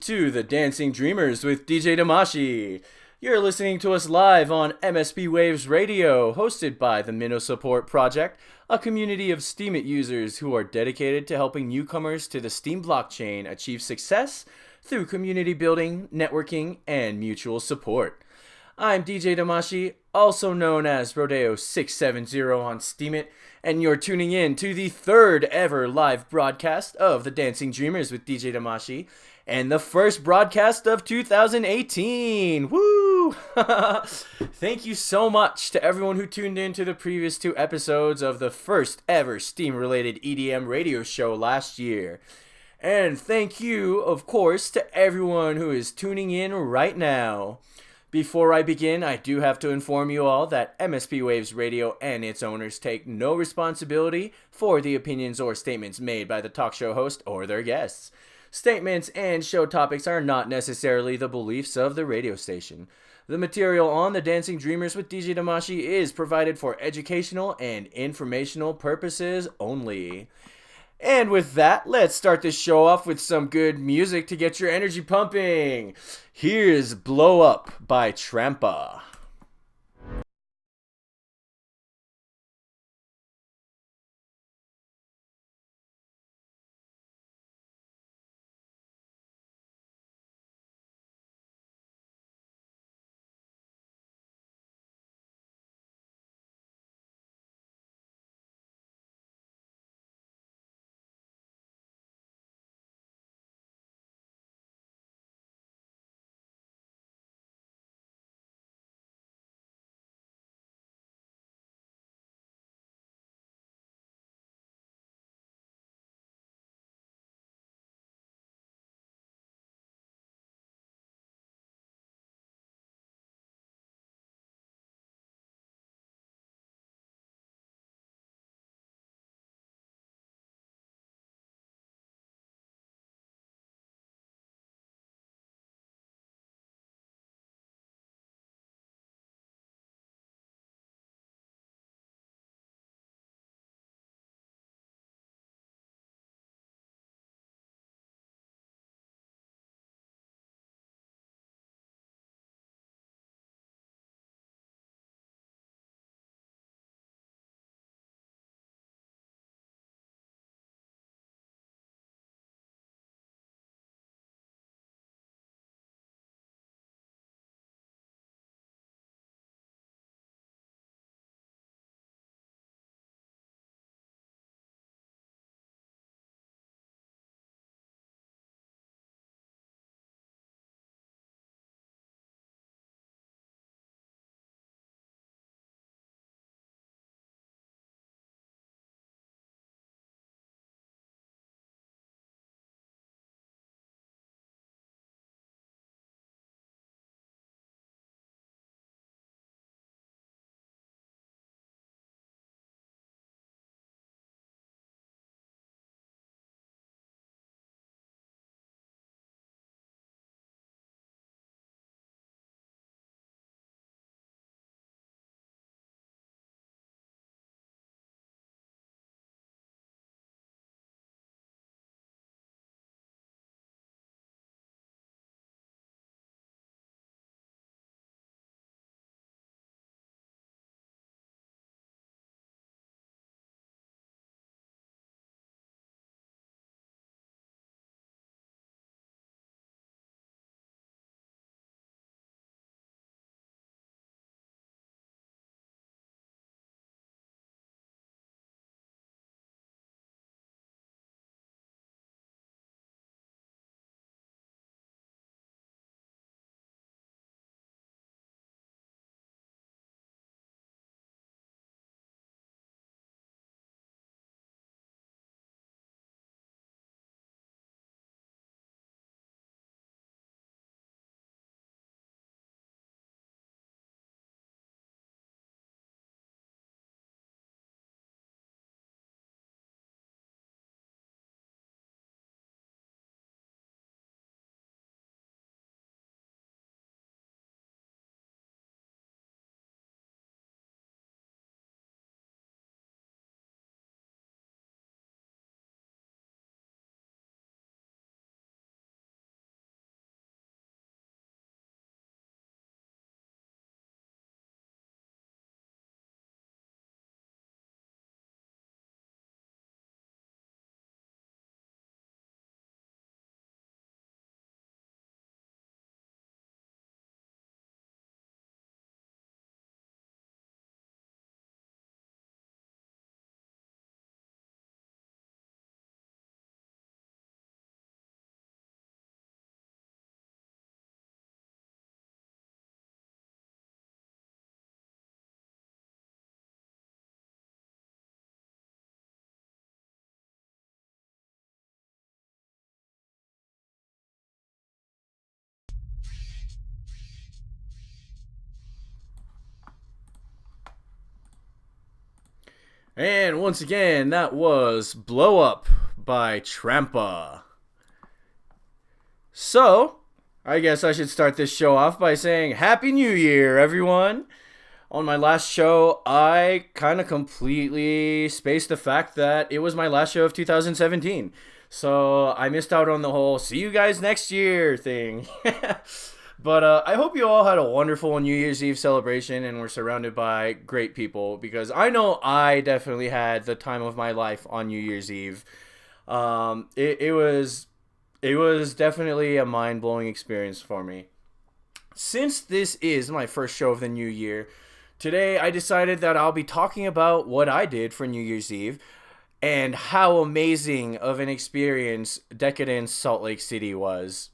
to the Dancing Dreamers with DJ Damashii. You're listening to us live on MSP Waves Radio, hosted by the Minnow Support Project, a community of Steemit users who are dedicated to helping newcomers to the Steem blockchain achieve success through community building, networking, and mutual support. I'm DJ Damashii, also known as Rodeo670 on Steemit, and you're tuning in to the third ever live broadcast of the Dancing Dreamers with DJ Damashii, and the first broadcast of 2018. Woo! Thank you so much to everyone who tuned in to the previous two episodes of the first ever Steem-related EDM radio show last year. And thank you, of course, to everyone who is tuning in right now. Before I begin, I do have to inform you all that MSP Waves Radio and its owners take no responsibility for the opinions or statements made by the talk show host or their guests. Statements and show topics are not necessarily the beliefs of the radio station. The material on the Dancing Dreamers with DJ Damashii is provided for educational and informational purposes only. And with that, let's start this show off with some good music to get your energy pumping. Here's Blow Up by Trampa. And once again, that was Blow Up by Trampa. So, I guess I should start this show off by saying Happy New Year, everyone! On my last show, I kind of completely spaced the fact that it was my last show of 2017. So, I missed out on the whole see you guys next year thing. But I hope you all had a wonderful New Year's Eve celebration and were surrounded by great people, because I know I definitely had the time of my life on New Year's Eve. It was definitely a mind-blowing experience for me. Since this is my first show of the new year, today I decided that I'll be talking about what I did for New Year's Eve and how amazing of an experience Decadence Salt Lake City was.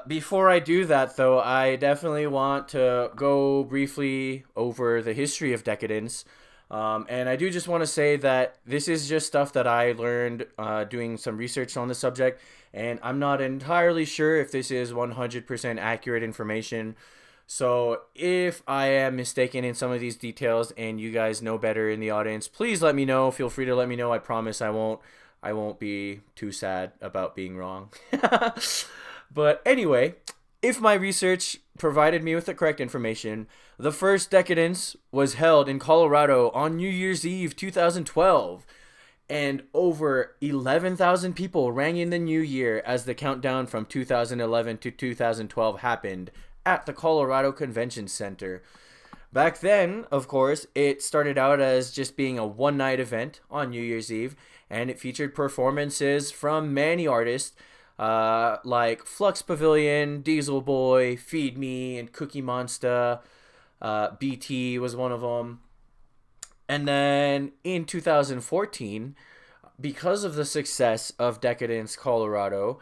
Before I do that, though, I definitely want to go briefly over the history of Decadence. And I do just want to say that this is just stuff that I learned doing some research on the subject, and I'm not entirely sure if this is 100% accurate information. So if I am mistaken in some of these details and you guys know better in the audience, please let me know. Feel free to let me know. I promise I won't be too sad about being wrong. But anyway, if my research provided me with the correct information, the first Decadence was held in Colorado on New Year's Eve 2012, and over 11,000 people rang in the new year as the countdown from 2011 to 2012 happened at the Colorado Convention Center. Back then, of course, it started out as just being a one-night event on New Year's Eve, and it featured performances from many artists, like Flux Pavilion, Diesel Boy, Feed Me, and Cookie Monster. BT was one of them. And then in 2014, because of the success of Decadence Colorado,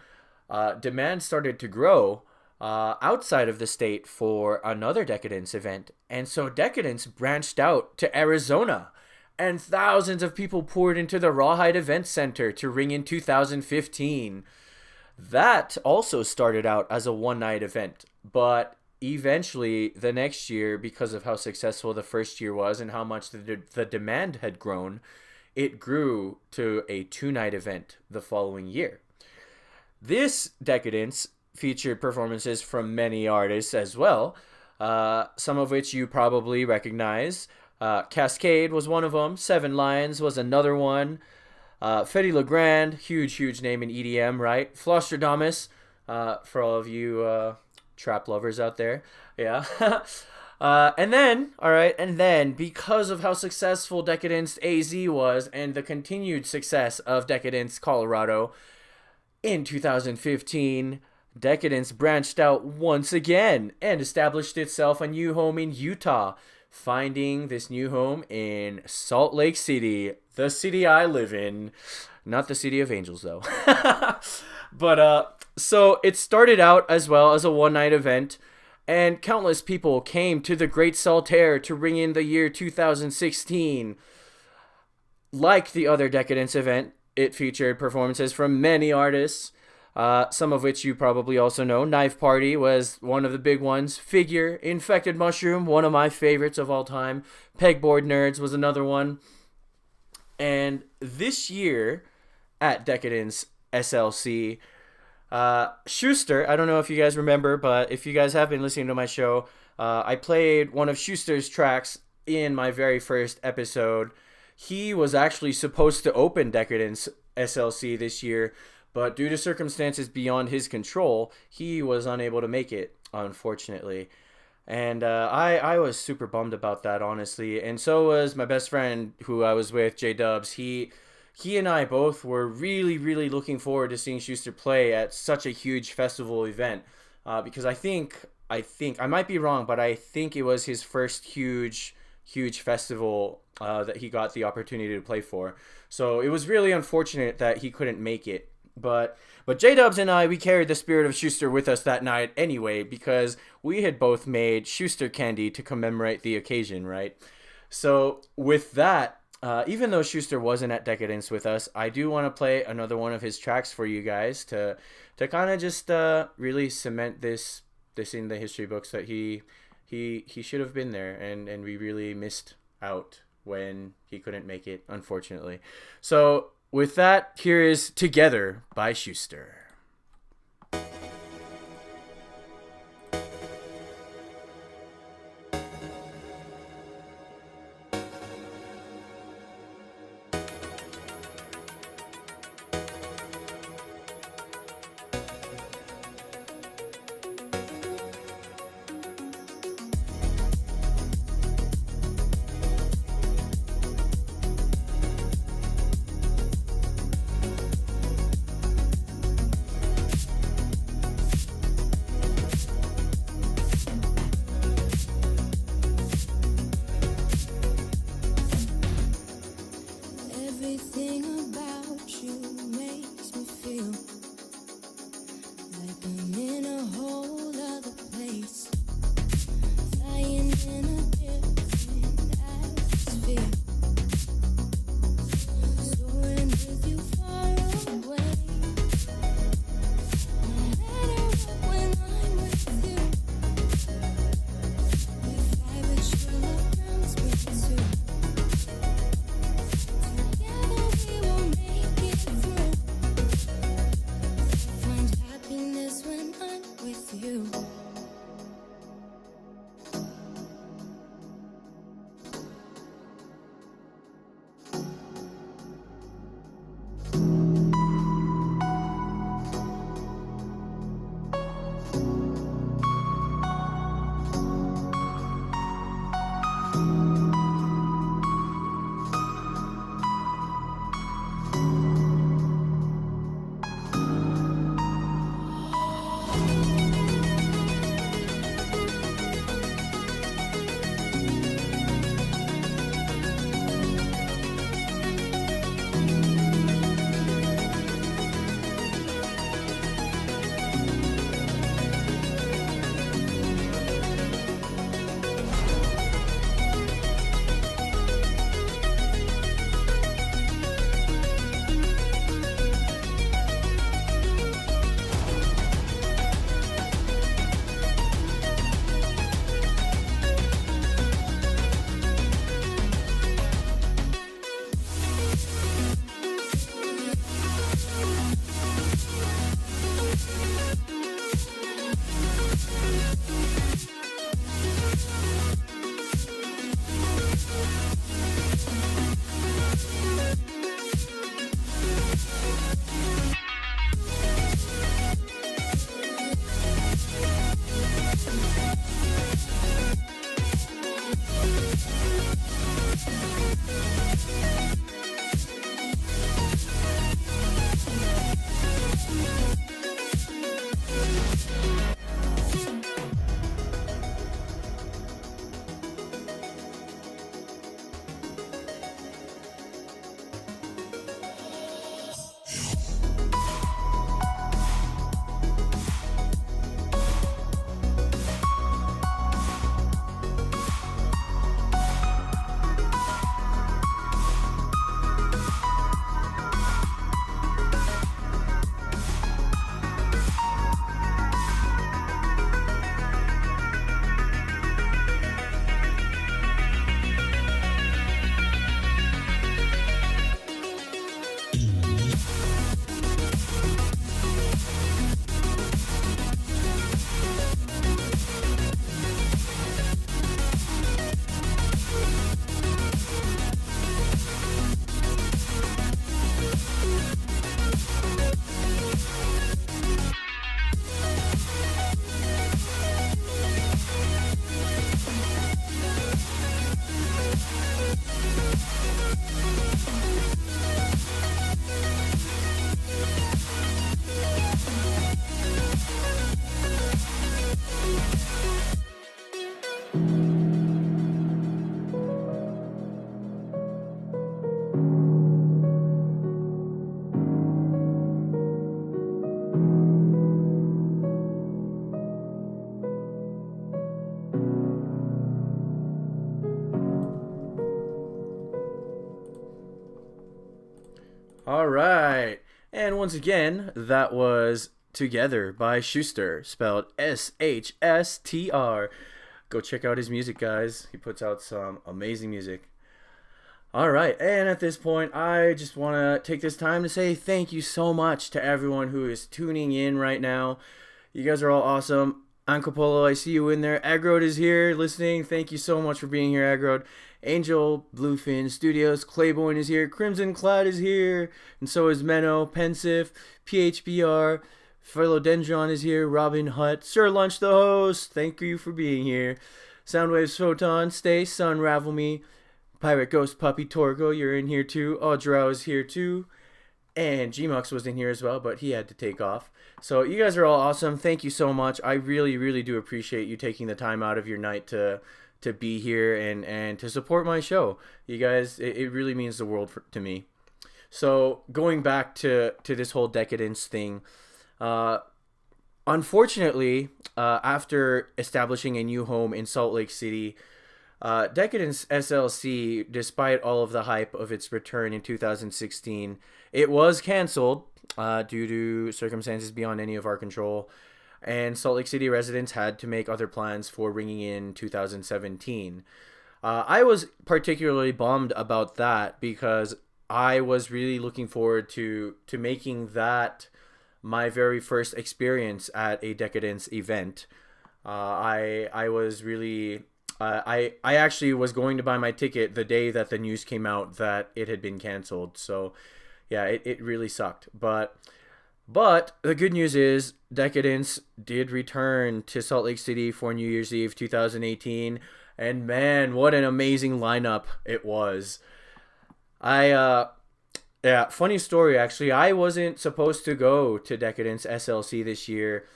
demand started to grow outside of the state for another Decadence event. And so Decadence branched out to Arizona, and thousands of people poured into the Rawhide Event Center to ring in 2015. That also started out as a one-night event, but eventually the next year, because of how successful the first year was and how much the demand had grown, it grew to a two-night event the following year. This Decadence featured performances from many artists as well, some of which you probably recognize. Cascade was one of them. Seven Lions was another one. Fetty Legrand, huge name in EDM, right? Flosstradamus, for all of you trap lovers out there, yeah. And then, because of how successful Decadence AZ was and the continued success of Decadence Colorado, in 2015, Decadence branched out once again and established itself a new home in Utah, finding this new home in Salt Lake City, the city I live in. Not the city of angels, though. But, so it started out as well as a one-night event, and countless people came to the Great Saltaire to ring in the year 2016. Like the other Decadence event, it featured performances from many artists, some of which you probably also know. Knife Party was one of the big ones. Figure, Infected Mushroom, one of my favorites of all time. Pegboard Nerds was another one. And this year at Decadence SLC, Schuster, I don't know if you guys remember, but if you guys have been listening to my show, I played one of Schuster's tracks in my very first episode. He was actually supposed to open Decadence SLC this year, but due to circumstances beyond his control, he was unable to make it, unfortunately. And I was super bummed about that, honestly. And so was my best friend who I was with, J Dubs. He and I both were really looking forward to seeing Schuster play at such a huge festival event. Because I think, I might be wrong, but I think it was his first huge festival that he got the opportunity to play for. So it was really unfortunate that he couldn't make it. But J-Dubs and I, we carried the spirit of Schuster with us that night anyway, because we had both made Schuster candy to commemorate the occasion, right? So with that, even though Schuster wasn't at Decadence with us, I do want to play another one of his tracks for you guys to kind of just really cement this in the history books that he should have been there, and we really missed out when he couldn't make it, unfortunately. So with that, here is Together by Schuster. All right. And once again, that was Together by Schuster, spelled S-H-S-T-R. Go check out his music, guys. He puts out some amazing music. All right, and at this point, I just want to take this time to say thank you so much to everyone who is tuning in right now. You guys are all awesome. Ancapolo, I see you in there. Agrod is here listening. Thank you so much for being here, Agrod. Angel, Bluefin Studios, Clayborn is here. Crimson Cloud is here. And so is Menno, Pensive, PHBR, Philodendron is here. Robin Hutt, Sir Lunch the host. Thank you for being here. Soundwaves Photon, Stace, Unravel Me. Pirate Ghost Puppy Torgo, you're in here too. Audrow is here too. And Gmux was in here as well, but he had to take off. So you guys are all awesome. Thank you so much. I really, really do appreciate you taking the time out of your night to be here and to support my show. You guys, it really means the world to me. So going back to this whole Decadence thing, unfortunately, after establishing a new home in Salt Lake City, Decadence SLC, despite all of the hype of its return in 2016, it was canceled due to circumstances beyond any of our control, and Salt Lake City residents had to make other plans for ringing in 2017. I was particularly bummed about that because I was really looking forward to making that my very first experience at a Decadence event. I was really I actually was going to buy my ticket the day that the news came out that it had been canceled. So yeah, it really sucked. But the good news is Decadence did return to Salt Lake City for New Year's Eve 2018, and man, what an amazing lineup it was. Yeah, funny story actually. I wasn't supposed to go to Decadence SLC this year.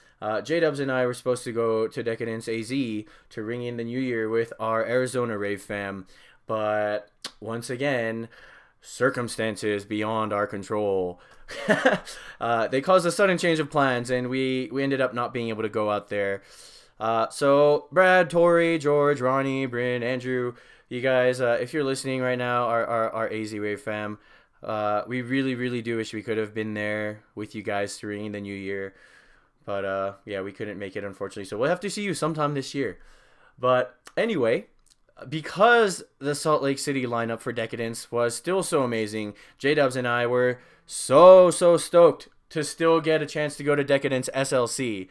J-Dubs and I were supposed to go to Decadence AZ to ring in the new year with our Arizona rave fam, but once again, circumstances beyond our control. They caused a sudden change of plans, and we ended up not being able to go out there. So Brad, Tori, George, Ronnie, Bryn, Andrew, you guys, if you're listening right now, our AZ rave fam, we really, really do wish we could have been there with you guys to ring in the new year. But yeah, we couldn't make it, unfortunately. So we'll have to see you sometime this year. But anyway, because the Salt Lake City lineup for Decadence was still so amazing, J-Dubs and I were so stoked to still get a chance to go to Decadence SLC.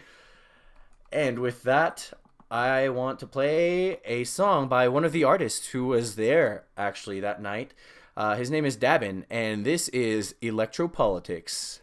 And with that, I want to play a song by one of the artists who was there, actually, that night. His name is Dabin, and this is Electropolitics.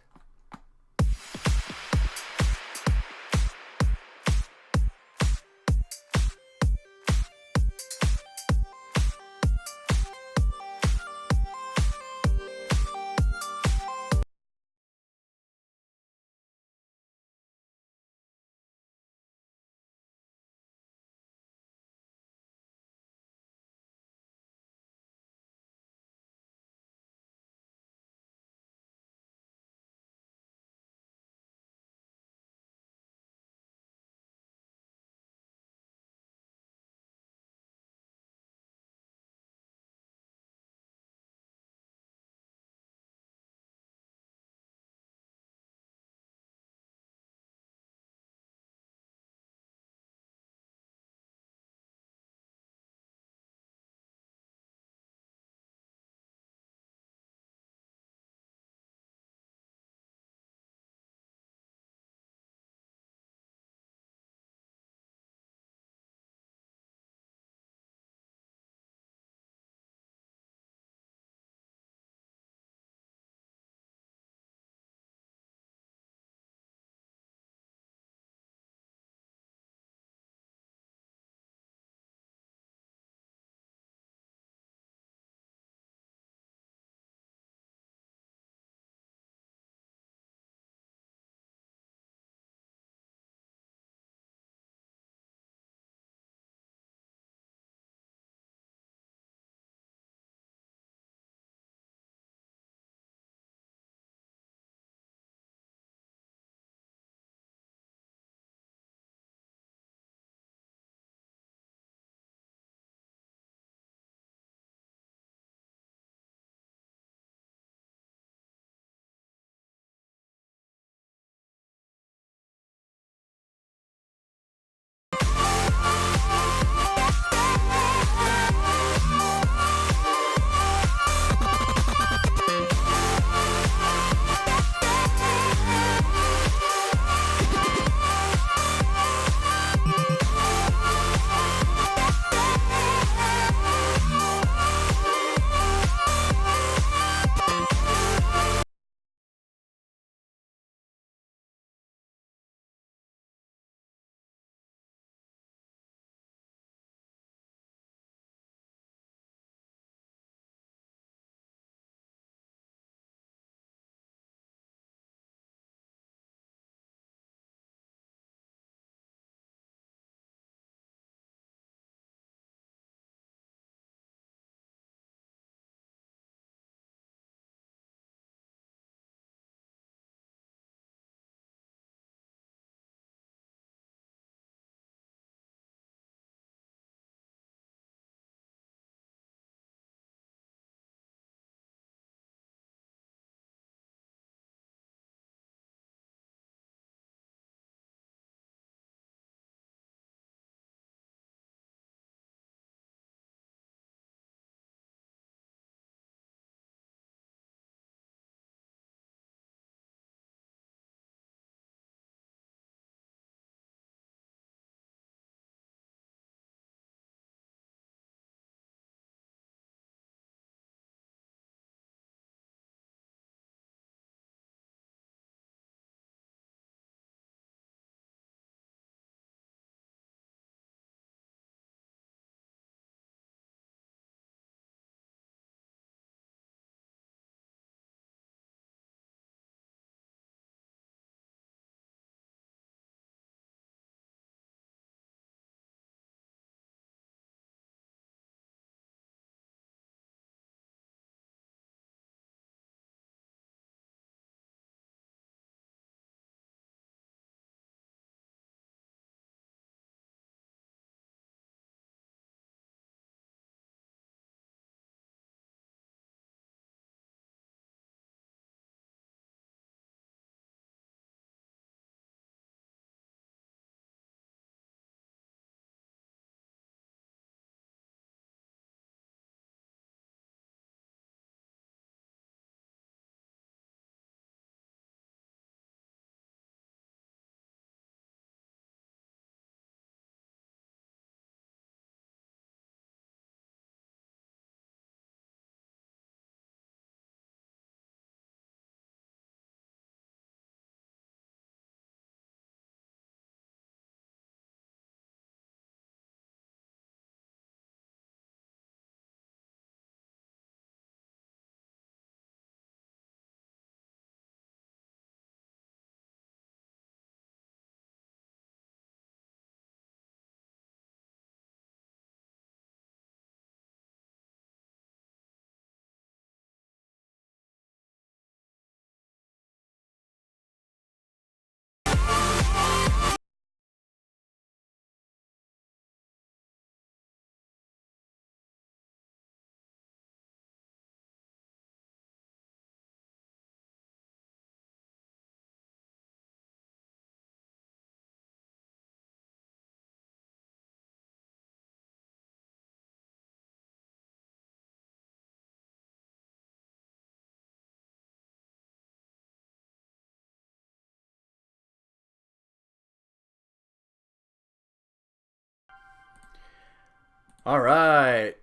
All right.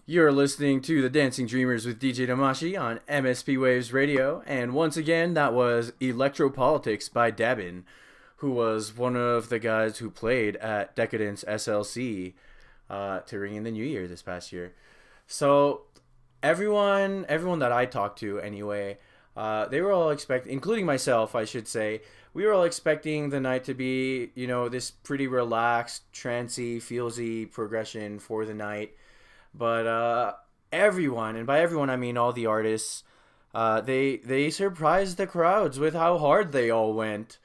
You're listening to The Dancing Dreamers with DJ Damashii on MSP Waves Radio. And once again, that was Electropolitics by Dabin, who was one of the guys who played at Decadence SLC to ring in the new year this past year. So everyone that I talked to anyway, they were all expecting, including myself, I should say, we were all expecting the night to be, this pretty relaxed, trancey, feelsy progression for the night. But everyone, and by everyone I mean all the artists, they surprised the crowds with how hard they all went.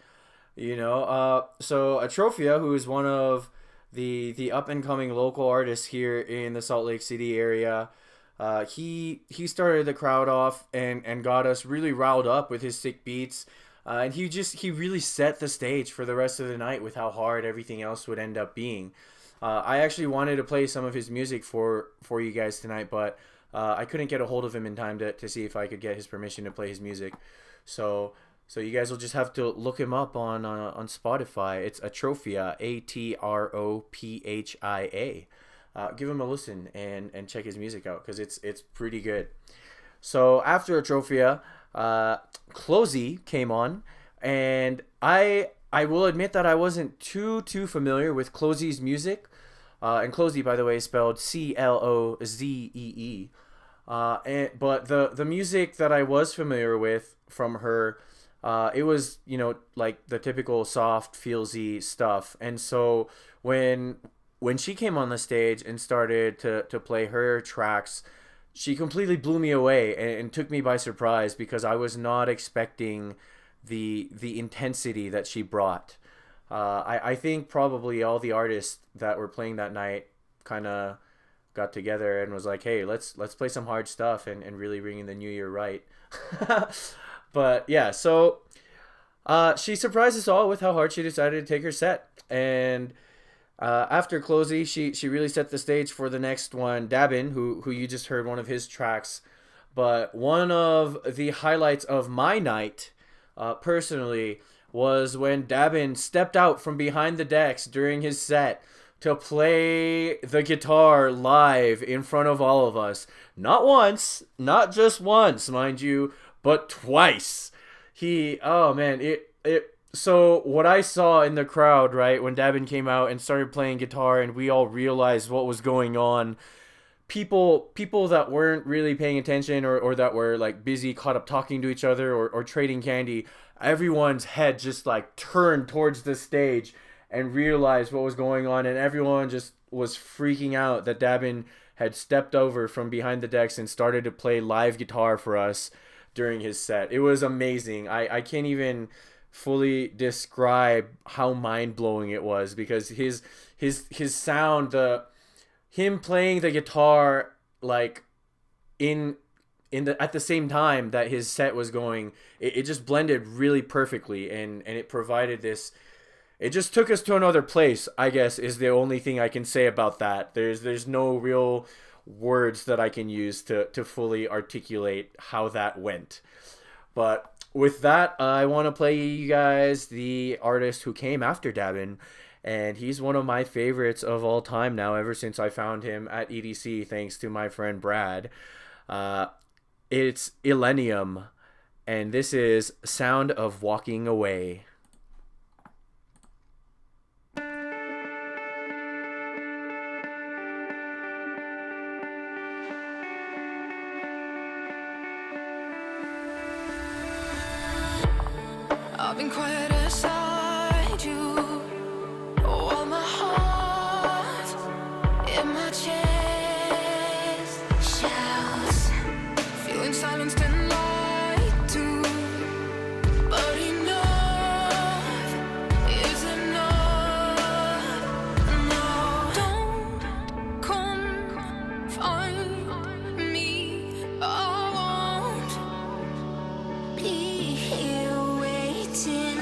So Atrophia, who is one of the up and coming local artists here in the Salt Lake City area, he started the crowd off and got us really riled up with his sick beats. And he really set the stage for the rest of the night with how hard everything else would end up being. I actually wanted to play some of his music for you guys tonight, but I couldn't get a hold of him in time to see if I could get his permission to play his music. So you guys will just have to look him up on Spotify. It's Atrophia, Atrophia. Give him a listen and check his music out because it's pretty good. So after Atrophia, Closey came on, and I will admit that I wasn't too familiar with Closey's music. And Closey, by the way, is spelled Clozee. But the music that I was familiar with from her, it was, like the typical soft, feelsy stuff. And so when she came on the stage and started to play her tracks, she completely blew me away and took me by surprise because I was not expecting the intensity that she brought. I think probably all the artists that were playing that night kind of got together and was like, hey, let's play some hard stuff and really ring in the new year right. But yeah, so she surprised us all with how hard she decided to take her set. And after Closey, she really set the stage for the next one, Dabin, who you just heard one of his tracks. But one of the highlights of my night, personally, was when Dabin stepped out from behind the decks during his set to play the guitar live in front of all of us. Not once, not just once, mind you, but twice. So what I saw in the crowd, right, when Dabin came out and started playing guitar and we all realized what was going on, people that weren't really paying attention or that were like busy caught up talking to each other or trading candy, everyone's head just like turned towards the stage and realized what was going on, and everyone just was freaking out that Dabin had stepped over from behind the decks and started to play live guitar for us during his set. It was amazing. I can't even fully describe how mind-blowing it was because his sound, him playing the guitar like at the same time that his set was going, it just blended really perfectly, and it provided this. It just took us to another place, I guess, is the only thing I can say about that. There's no real words that I can use to fully articulate how that went. But with that, I want to play you guys the artist who came after Dabin, and he's one of my favorites of all time now, ever since I found him at EDC, thanks to my friend Brad. It's Illenium, and this is Sound of Walking Away. I've been quiet inside you, while my heart in my chest shouts, feeling silenced and lied to, but enough is enough. No, don't confine me, I won't be here waiting.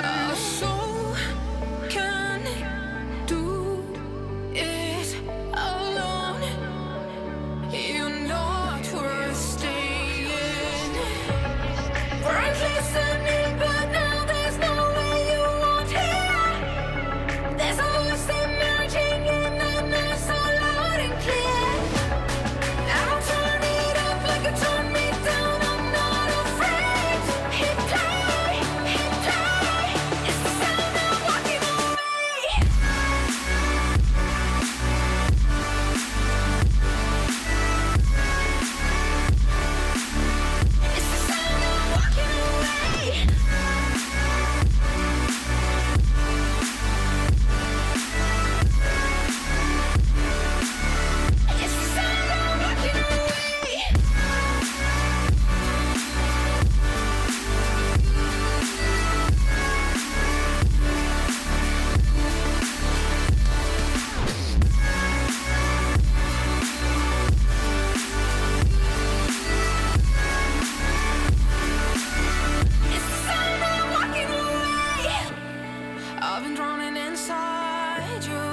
you.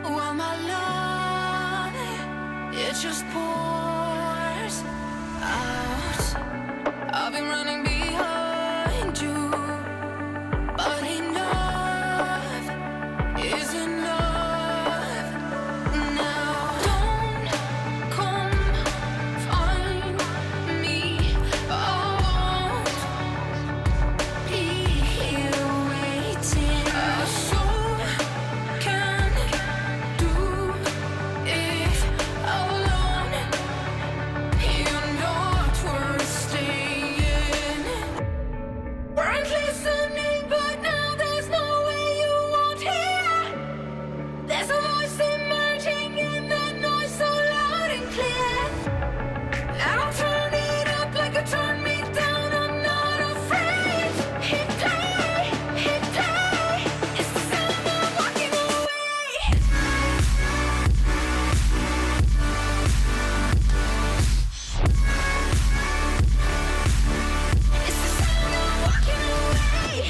While my love, it just pours out. I've been running behind you, but enough is enough now. Don't come find me. I won't be here waiting. Our soul can do it alone. You're not worth staying. Weren't listening, but now there's no way you won't hear. There's a voice emerging in the noise so loud and clear. I don't turn it up like you turn me down. I'm not afraid. Hit play, hit play. It's the sound of walking away. It's the sound of walking away.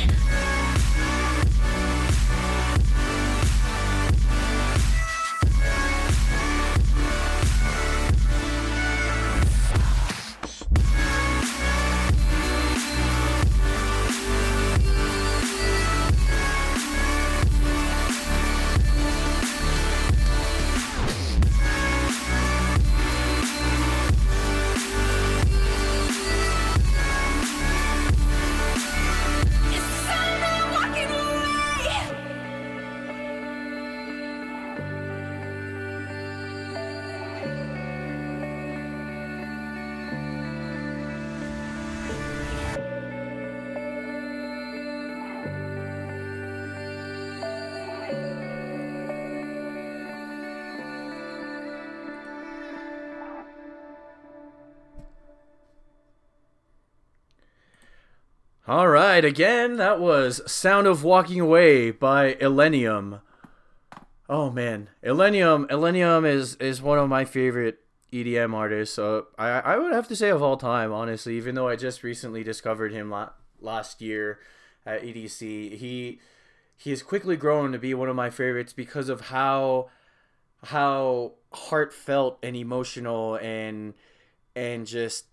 It's the sound of walking away. All right, again, that was Sound of Walking Away by Illenium. Oh man, Illenium is one of my favorite EDM artists. So I would have to say of all time, honestly. Even though I just recently discovered him last year at EDC, he has quickly grown to be one of my favorites because of how heartfelt and emotional and just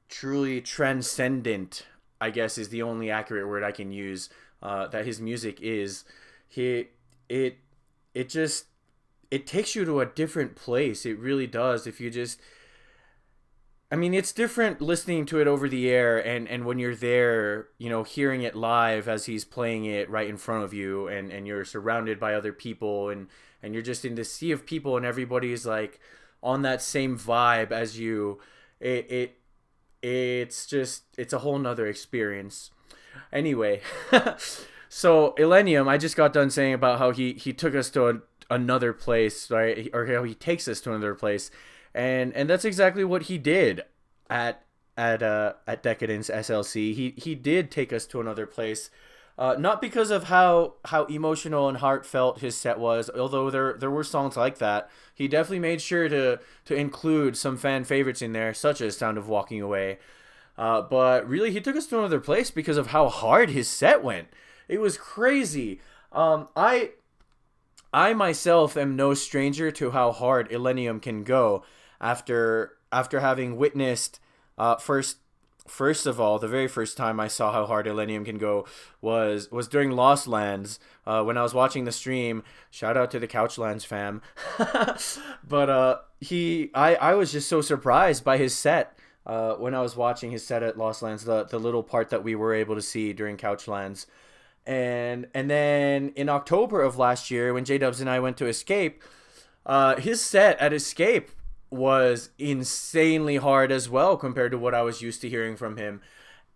truly transcendent, I guess, is the only accurate word I can use, that his music is. It takes you to a different place. It really does. If you just, I mean, it's different listening to it over the air and when you're there, you know, hearing it live as he's playing it right in front of you, and you're surrounded by other people, and you're just in this sea of people, and everybody's like on that same vibe as you. It's a whole nother experience. Anyway, so Illenium, I just got done saying about how he took us to another place, right? Or how he takes us to another place, and that's exactly what he did at Decadence SLC. He did take us to another place. Not because of how emotional and heartfelt his set was, although there were songs like that. He definitely made sure to include some fan favorites in there, such as Sound of Walking Away. But really, he took us to another place because of how hard his set went. It was crazy. I myself am no stranger to how hard Illenium can go after having witnessed First of all, the very first time I saw how hard Illenium can go was during Lost Lands, when I was watching the stream. Shout out to the Couchlands fam. But I was just so surprised by his set when I was watching his set at Lost Lands, the little part that we were able to see during Couchlands. And then in October of last year, when J-Dubs and I went to Escape, his set at Escape was insanely hard as well compared to what I was used to hearing from him.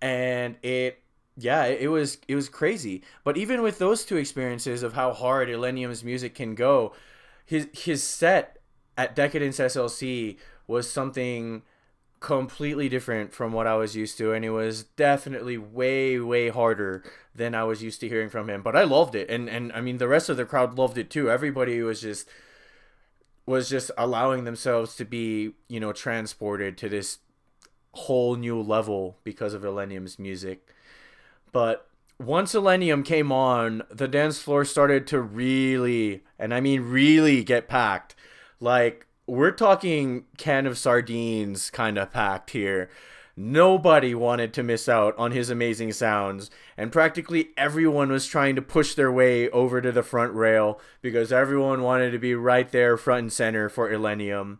And it was crazy. But even with those two experiences of how hard Illenium's music can go, his set at Decadence SLC was something completely different from what I was used to, and it was definitely way harder than I was used to hearing from him. But I loved it, and I mean the rest of the crowd loved it too. Everybody was just allowing themselves to be, you know, transported to this whole new level because of Illenium's music. But once Millennium came on, the dance floor started to really, and I mean really, get packed. Like, we're talking can of sardines kind of packed here. Nobody wanted to miss out on his amazing sounds, and practically everyone was trying to push their way over to the front rail because everyone wanted to be right there front and center for Illenium.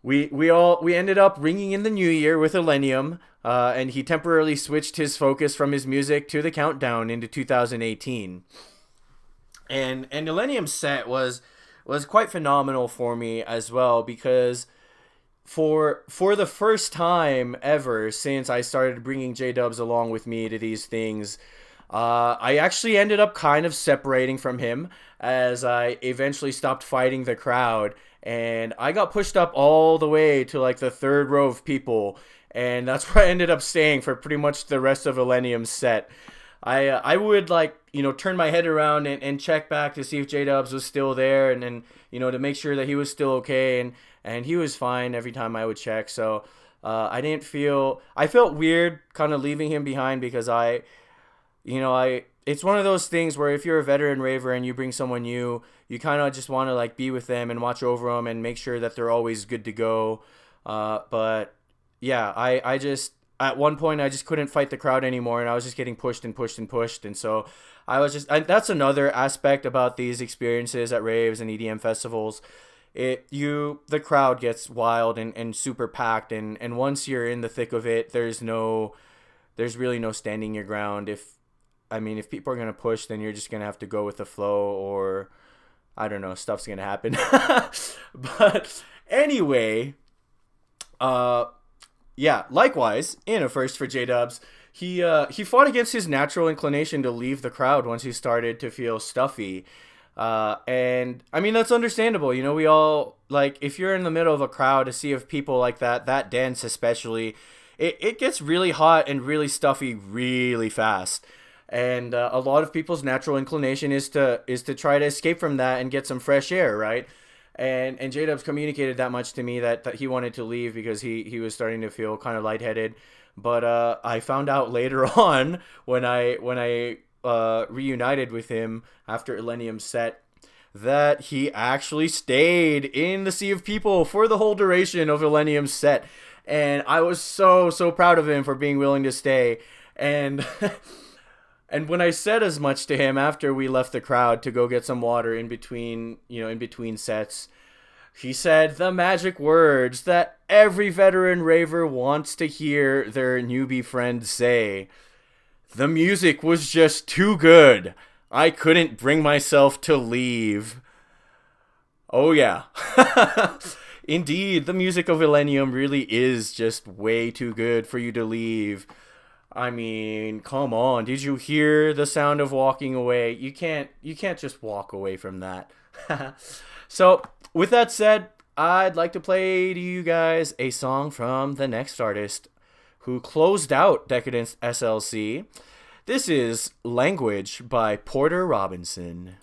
We ended up ringing in the new year with Illenium, and he temporarily switched his focus from his music to the countdown into 2018. And Illenium's set was quite phenomenal for me as well, because for the first time ever since I started bringing J-Dubs along with me to these things, I actually ended up kind of separating from him as I eventually stopped fighting the crowd, and I got pushed up all the way to like the third row of people, and that's where I ended up staying for pretty much the rest of Illenium's set. I would like, turn my head around and check back to see if J-Dubs was still there, and then, to make sure that he was still okay, and he was fine every time I would check. So I felt weird kind of leaving him behind, because it's one of those things where if you're a veteran raver and you bring someone new, you kind of just want to like be with them and watch over them and make sure that they're always good to go. But yeah, I just, at one point I just couldn't fight the crowd anymore, and I was just getting pushed and pushed and pushed. And so that's another aspect about these experiences at raves and EDM festivals. The crowd gets wild and super packed, and once you're in the thick of it, there's really no standing your ground. If people are going to push, then you're just going to have to go with the flow, or I don't know, stuff's going to happen. But anyway, yeah, likewise, in a first for J-Dubs, he fought against his natural inclination to leave the crowd once he started to feel stuffy. And I mean, that's understandable. We all, like, if you're in the middle of a crowd, a sea of people like that dense especially, it gets really hot and really stuffy really fast. And a lot of people's natural inclination is to try to escape from that and get some fresh air, right? And J-Dubs communicated that much to me that he wanted to leave because he was starting to feel kind of lightheaded. But I found out later on when I reunited with him after Illenium's set that he actually stayed in the sea of people for the whole duration of Illenium's set. And I was so proud of him for being willing to stay. And and when I said as much to him after we left the crowd to go get some water in between sets, he said the magic words that every veteran raver wants to hear their newbie friend say. The music was just too good. I couldn't bring myself to leave. Oh yeah. Indeed, the music of Illenium really is just way too good for you to leave. I mean, come on. Did you hear the sound of walking away? You can't just walk away from that. So, with that said, I'd like to play to you guys a song from the next artist who closed out Decadence SLC. This is Language by Porter Robinson.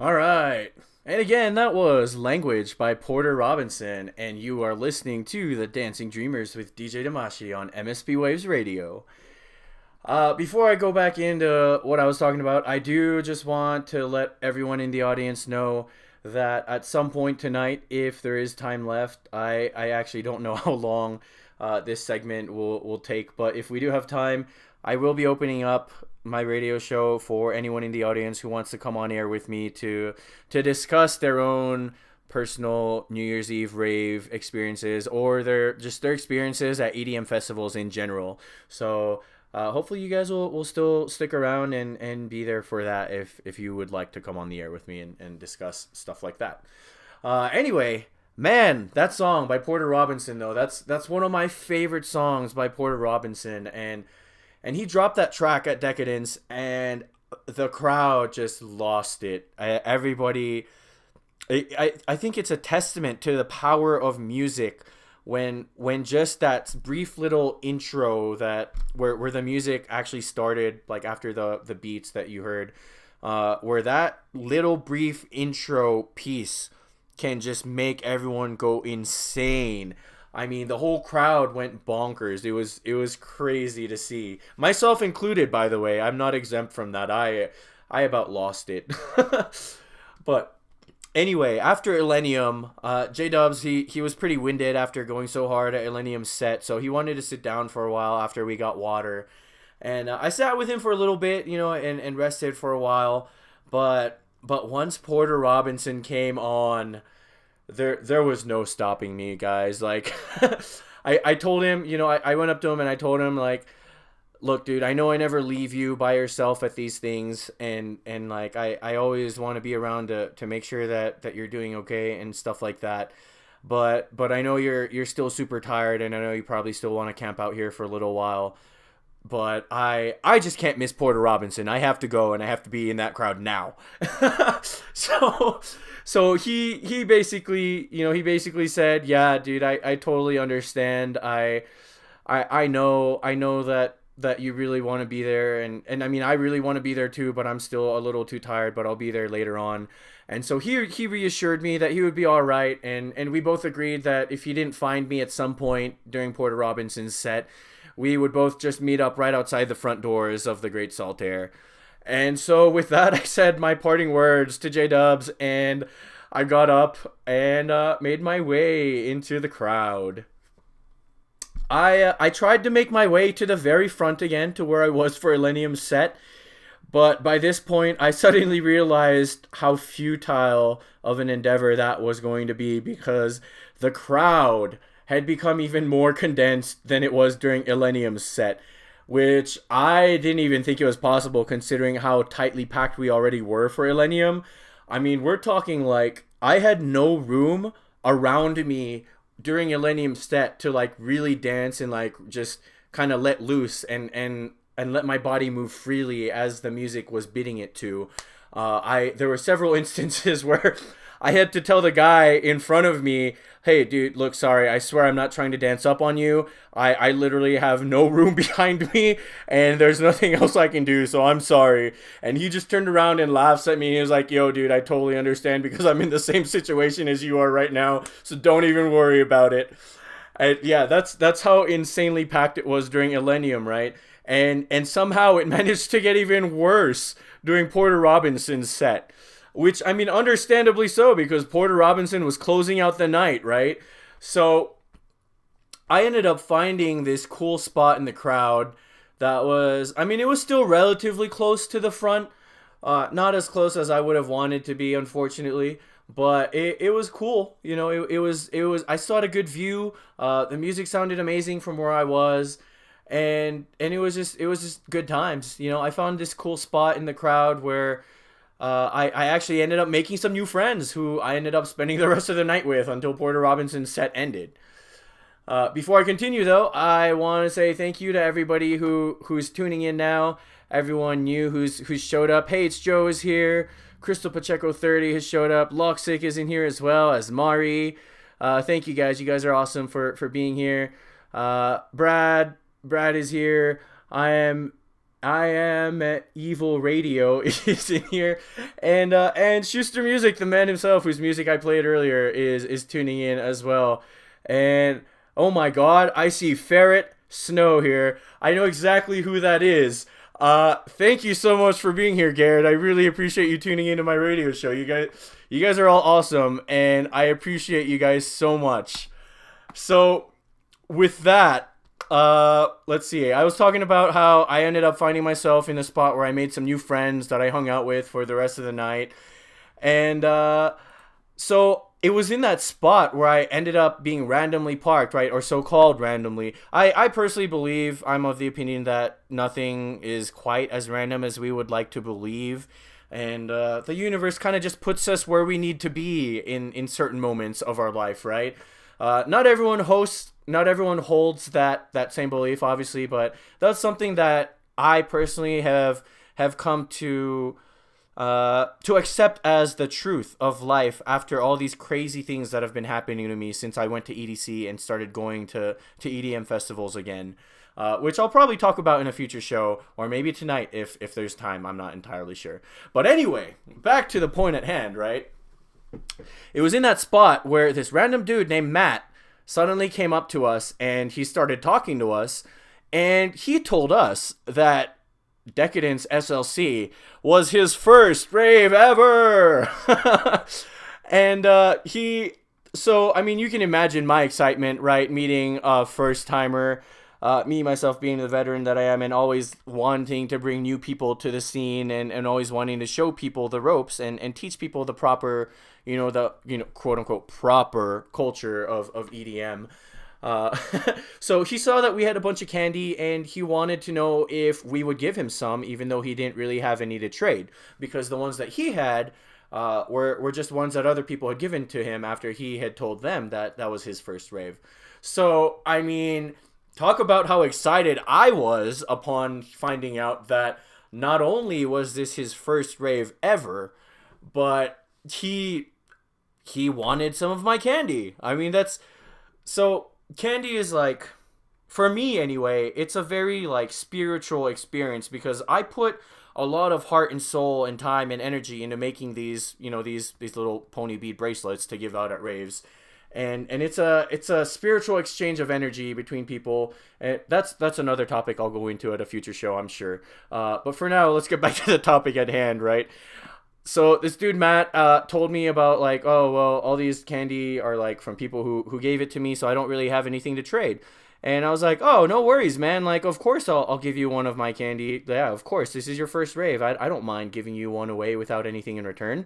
All right. And again, that was Language by Porter Robinson, and you are listening to The Dancing Dreamers with DJ Damashii on MSP Waves Radio. Before I go back into what I was talking about, I do just want to let everyone in the audience know that at some point tonight, if there is time left, I actually don't know how long this segment will take, but if we do have time, I will be opening up my radio show for anyone in the audience who wants to come on air with me to discuss their own personal New Year's Eve rave experiences or their experiences at EDM festivals in general. So hopefully you guys will still stick around and be there for that if you would like to come on the air with me and discuss stuff like that. Anyway, man, that song by Porter Robinson though, that's one of my favorite songs by Porter Robinson, and he dropped that track at Decadence, and the crowd just lost it. Everybody, I think it's a testament to the power of music when just that brief little intro that where the music actually started, like after the beats that you heard, where that little brief intro piece can just make everyone go insane. I mean, the whole crowd went bonkers. It was crazy to see. Myself included, by the way. I'm not exempt from that. I about lost it. But anyway, after Illenium, J-Dubs, he was pretty winded after going so hard at Illenium's set, so he wanted to sit down for a while after we got water. And I sat with him for a little bit, and rested for a while. But once Porter Robinson came on, there was no stopping me, guys. Like, I told him, I went up to him and I told him, like, look, dude, I know I never leave you by yourself at these things, and like, I always want to be around to make sure that you're doing okay and stuff like that. But I know you're still super tired, and I know you probably still want to camp out here for a little while. But I just can't miss Porter Robinson. I have to go, and I have to be in that crowd now. So he basically said, yeah, dude, I totally understand. I know that you really want to be there, and I mean, I really want to be there too, but I'm still a little too tired, but I'll be there later on. And so he reassured me that he would be all right, and we both agreed that if he didn't find me at some point during Porter Robinson's set, we would both just meet up right outside the front doors of the Great Saltaire. And so with that, I said my parting words to J-Dubs, and I got up and made my way into the crowd. I tried to make my way to the very front again, to where I was for Illenium's set, but by this point, I suddenly realized how futile of an endeavor that was going to be, because the crowd had become even more condensed than it was during Illenium's set, which I didn't even think it was possible considering how tightly packed we already were for Illenium. I mean, we're talking like I had no room around me during Illenium's set to like really dance and like just kind of let loose and let my body move freely as the music was bidding it to. There were several instances where I had to tell the guy in front of me, hey, dude, look, sorry, I swear I'm not trying to dance up on you. I literally have no room behind me, and there's nothing else I can do, so I'm sorry. And he just turned around and laughs at me, and he was like, yo, dude, I totally understand, because I'm in the same situation as you are right now, so don't even worry about it. Yeah, that's how insanely packed it was during Illenium, right? And somehow it managed to get even worse during Porter Robinson's set. Which, I mean, understandably so, because Porter Robinson was closing out the night, right? So I ended up finding this cool spot in the crowd that was, I mean, it was still relatively close to the front. Not as close as I would have wanted to be, unfortunately. But it was cool. It was, I saw a good view. The music sounded amazing from where I was. And it was just good times. I found this cool spot in the crowd where I actually ended up making some new friends who I ended up spending the rest of the night with until Porter Robinson's set ended. Before I continue, though, I want to say thank you to everybody who's tuning in now. Everyone new who's showed up. Hey, it's Joe is here. Crystal Pacheco 30 has showed up. Loxic is in here as well as Mari. Thank you guys. You guys are awesome for being here. Brad is here. I am I am at Evil Radio is in here, and Schuster Music, the man himself, whose music I played earlier, is tuning in as well. And oh my God, I see Ferret Snow here. I know exactly who that is. Thank you so much for being here, Garrett. I really appreciate you tuning into my radio show. You guys are all awesome, and I appreciate you guys so much. So, with that, let's see. I was talking about how I ended up finding myself in a spot where I made some new friends that I hung out with for the rest of the night. And, so it was in that spot where I ended up being randomly parked, right? Or so-called randomly. I personally believe, I'm of the opinion that nothing is quite as random as we would like to believe. And, the universe kind of just puts us where we need to be in certain moments of our life, right? Not everyone holds that same belief, obviously, but that's something that I personally have come to accept as the truth of life after all these crazy things that have been happening to me since I went to EDC and started going to EDM festivals again, which I'll probably talk about in a future show, or maybe tonight if there's time. I'm not entirely sure. But anyway, back to the point at hand, right? It was in that spot where this random dude named Matt suddenly came up to us and he started talking to us, and he told us that Decadence SLC was his first rave ever. And so I mean, you can imagine my excitement, right? Meeting a first timer, me myself being the veteran that I am, and always wanting to bring new people to the scene, and always wanting to show people the ropes and teach people the proper, quote unquote proper culture of EDM. So he saw that we had a bunch of candy, and he wanted to know if we would give him some, even though he didn't really have any to trade, because the ones that he had were just ones that other people had given to him after he had told them that was his first rave. So, I mean, talk about how excited I was upon finding out that not only was this his first rave ever, but he wanted some of my candy. I mean, so candy is like, for me anyway, it's a very like spiritual experience, because I put a lot of heart and soul and time and energy into making these little pony bead bracelets to give out at raves. And it's a spiritual exchange of energy between people. And that's another topic I'll go into at a future show, I'm sure. But for now, let's get back to the topic at hand, right? So this dude Matt told me about like, oh well, all these candy are like from people who gave it to me, so I don't really have anything to trade. And I was like, oh, no worries, man. Like, of course I'll give you one of my candy. Yeah, of course. This is your first rave. I don't mind giving you one away without anything in return.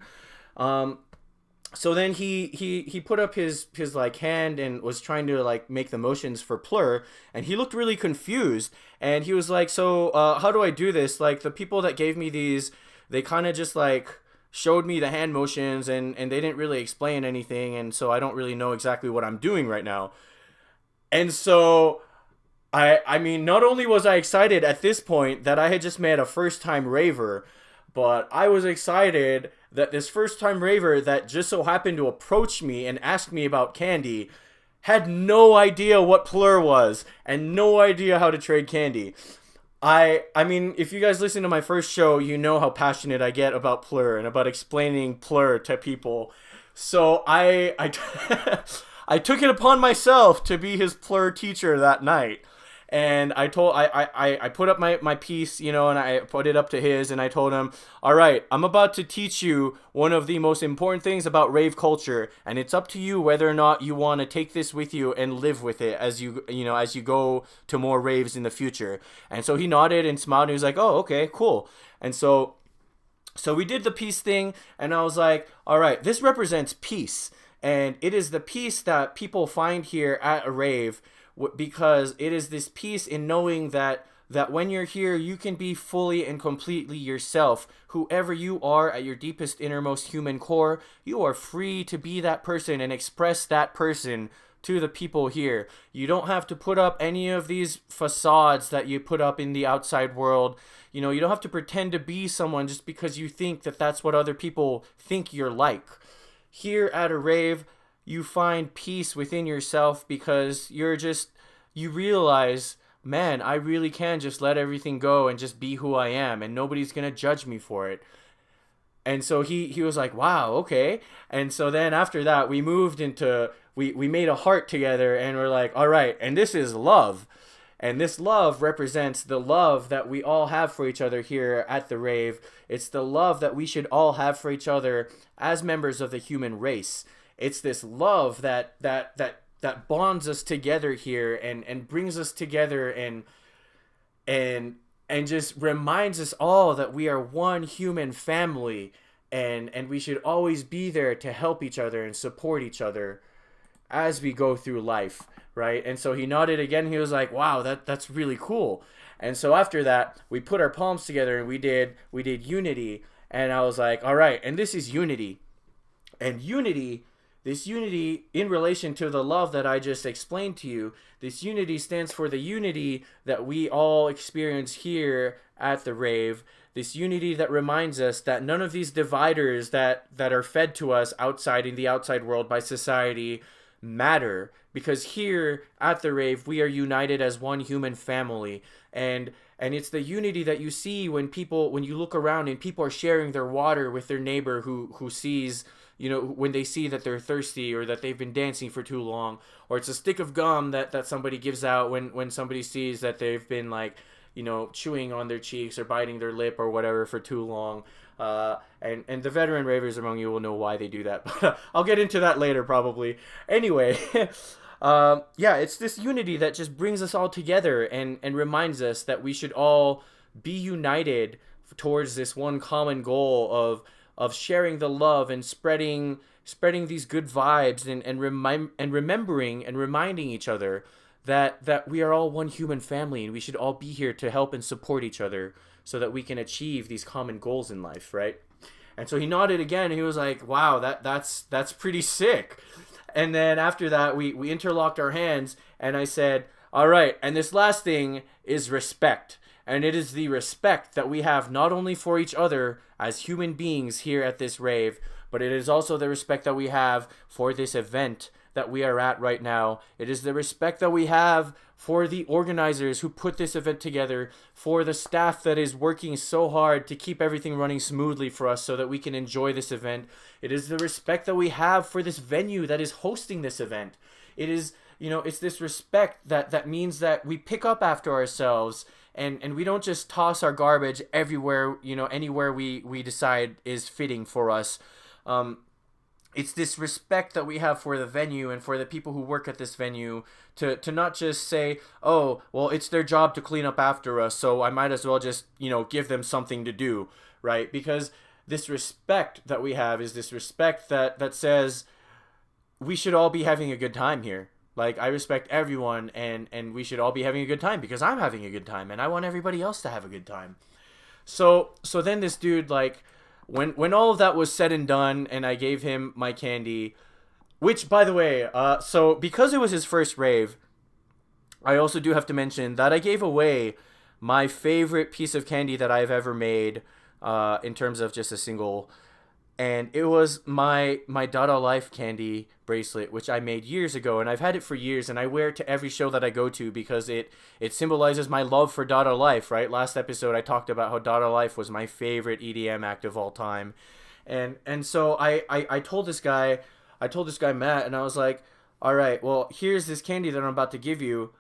So then he put up his like hand and was trying to like make the motions for plur, and he looked really confused, and he was like, so how do I do this? Like, the people that gave me these, they kind of just like showed me the hand motions, and they didn't really explain anything, and so I don't really know exactly what I'm doing right now. And so I mean, not only was I excited at this point that I had just met a first time raver, but I was excited that this first time raver that just so happened to approach me and ask me about candy had no idea what plur was and no idea how to trade candy. I mean, if you guys listen to my first show, you know how passionate I get about plur and about explaining plur to people. So I I took it upon myself to be his plur teacher that night. And I put up my piece, and I put it up to his, and I told him, all right, I'm about to teach you one of the most important things about rave culture, and it's up to you whether or not you want to take this with you and live with it as you go to more raves in the future. And so he nodded and smiled, and he was like, oh, okay, cool. And so we did the peace thing, and I was like, all right, this represents peace, and it is the peace that people find here at a rave, because it is this peace in knowing that when you're here, you can be fully and completely yourself. Whoever you are at your deepest, innermost human core, you are free to be that person and express that person to the people here. You don't have to put up any of these facades that you put up in the outside world. You don't have to pretend to be someone just because you think that that's what other people think you're like. Here at a rave, you find peace within yourself because you realize man, I really can just let everything go and just be who I am, and nobody's gonna judge me for it. And so he was like, wow, okay. And so then after that, we moved into, we made a heart together, and we're like, all right, and this is love. And this love represents the love that we all have for each other here at the rave. It's the love that we should all have for each other as members of the human race. It's this love that bonds us together here, and brings us together, and just reminds us all that we are one human family, and we should always be there to help each other and support each other as we go through life, right? And so he nodded again. He was like, wow, that's really cool. And so after that, we put our palms together, and we did unity. And I was like, all right, and this is unity. And unity, this unity in relation to the love that I just explained to you, this unity stands for the unity that we all experience here at the rave. This unity that reminds us that none of these dividers that are fed to us outside in the outside world by society matter, because here at the rave we are united as one human family. And it's the unity that you see when you look around and people are sharing their water with their neighbor who sees, when they see that they're thirsty, or that they've been dancing for too long. Or it's a stick of gum that somebody gives out when somebody sees that they've been chewing on their cheeks or biting their lip or whatever for too long. And the veteran ravers among you will know why they do that. But I'll get into that later probably. Anyway, it's this unity that just brings us all together, and reminds us that we should all be united towards this one common goal of sharing the love and spreading these good vibes, and remembering and reminding each other that we are all one human family, and we should all be here to help and support each other so that we can achieve these common goals in life, right? And so he nodded again, and he was like, wow, that's pretty sick. And then after that, we interlocked our hands, and I said, all right, and this last thing is respect. And it is the respect that we have not only for each other as human beings here at this rave, but it is also the respect that we have for this event that we are at right now. It is the respect that we have for the organizers who put this event together, for the staff that is working so hard to keep everything running smoothly for us so that we can enjoy this event. It is the respect that we have for this venue that is hosting this event. It is, it's this respect that means that we pick up after ourselves, and we don't just toss our garbage everywhere, anywhere we decide is fitting for us. It's this respect that we have for the venue and for the people who work at this venue to not just say, oh, well, it's their job to clean up after us, so I might as well just, give them something to do, right? Because this respect that we have is this respect that says we should all be having a good time here. Like, I respect everyone, and we should all be having a good time because I'm having a good time, and I want everybody else to have a good time. So then this dude, when all of that was said and done, and I gave him my candy, which, by the way, so because it was his first rave, I also do have to mention that I gave away my favorite piece of candy that I've ever made, in terms of just a single, and it was my Dada Life candy bracelet, which I made years ago, and I've had it for years, and I wear it to every show that I go to because it symbolizes my love for Dada Life, right? Last episode I talked about how Dada Life was my favorite EDM act of all time, and so I told this guy Matt, and I was like, all right, well, here's this candy that I'm about to give you,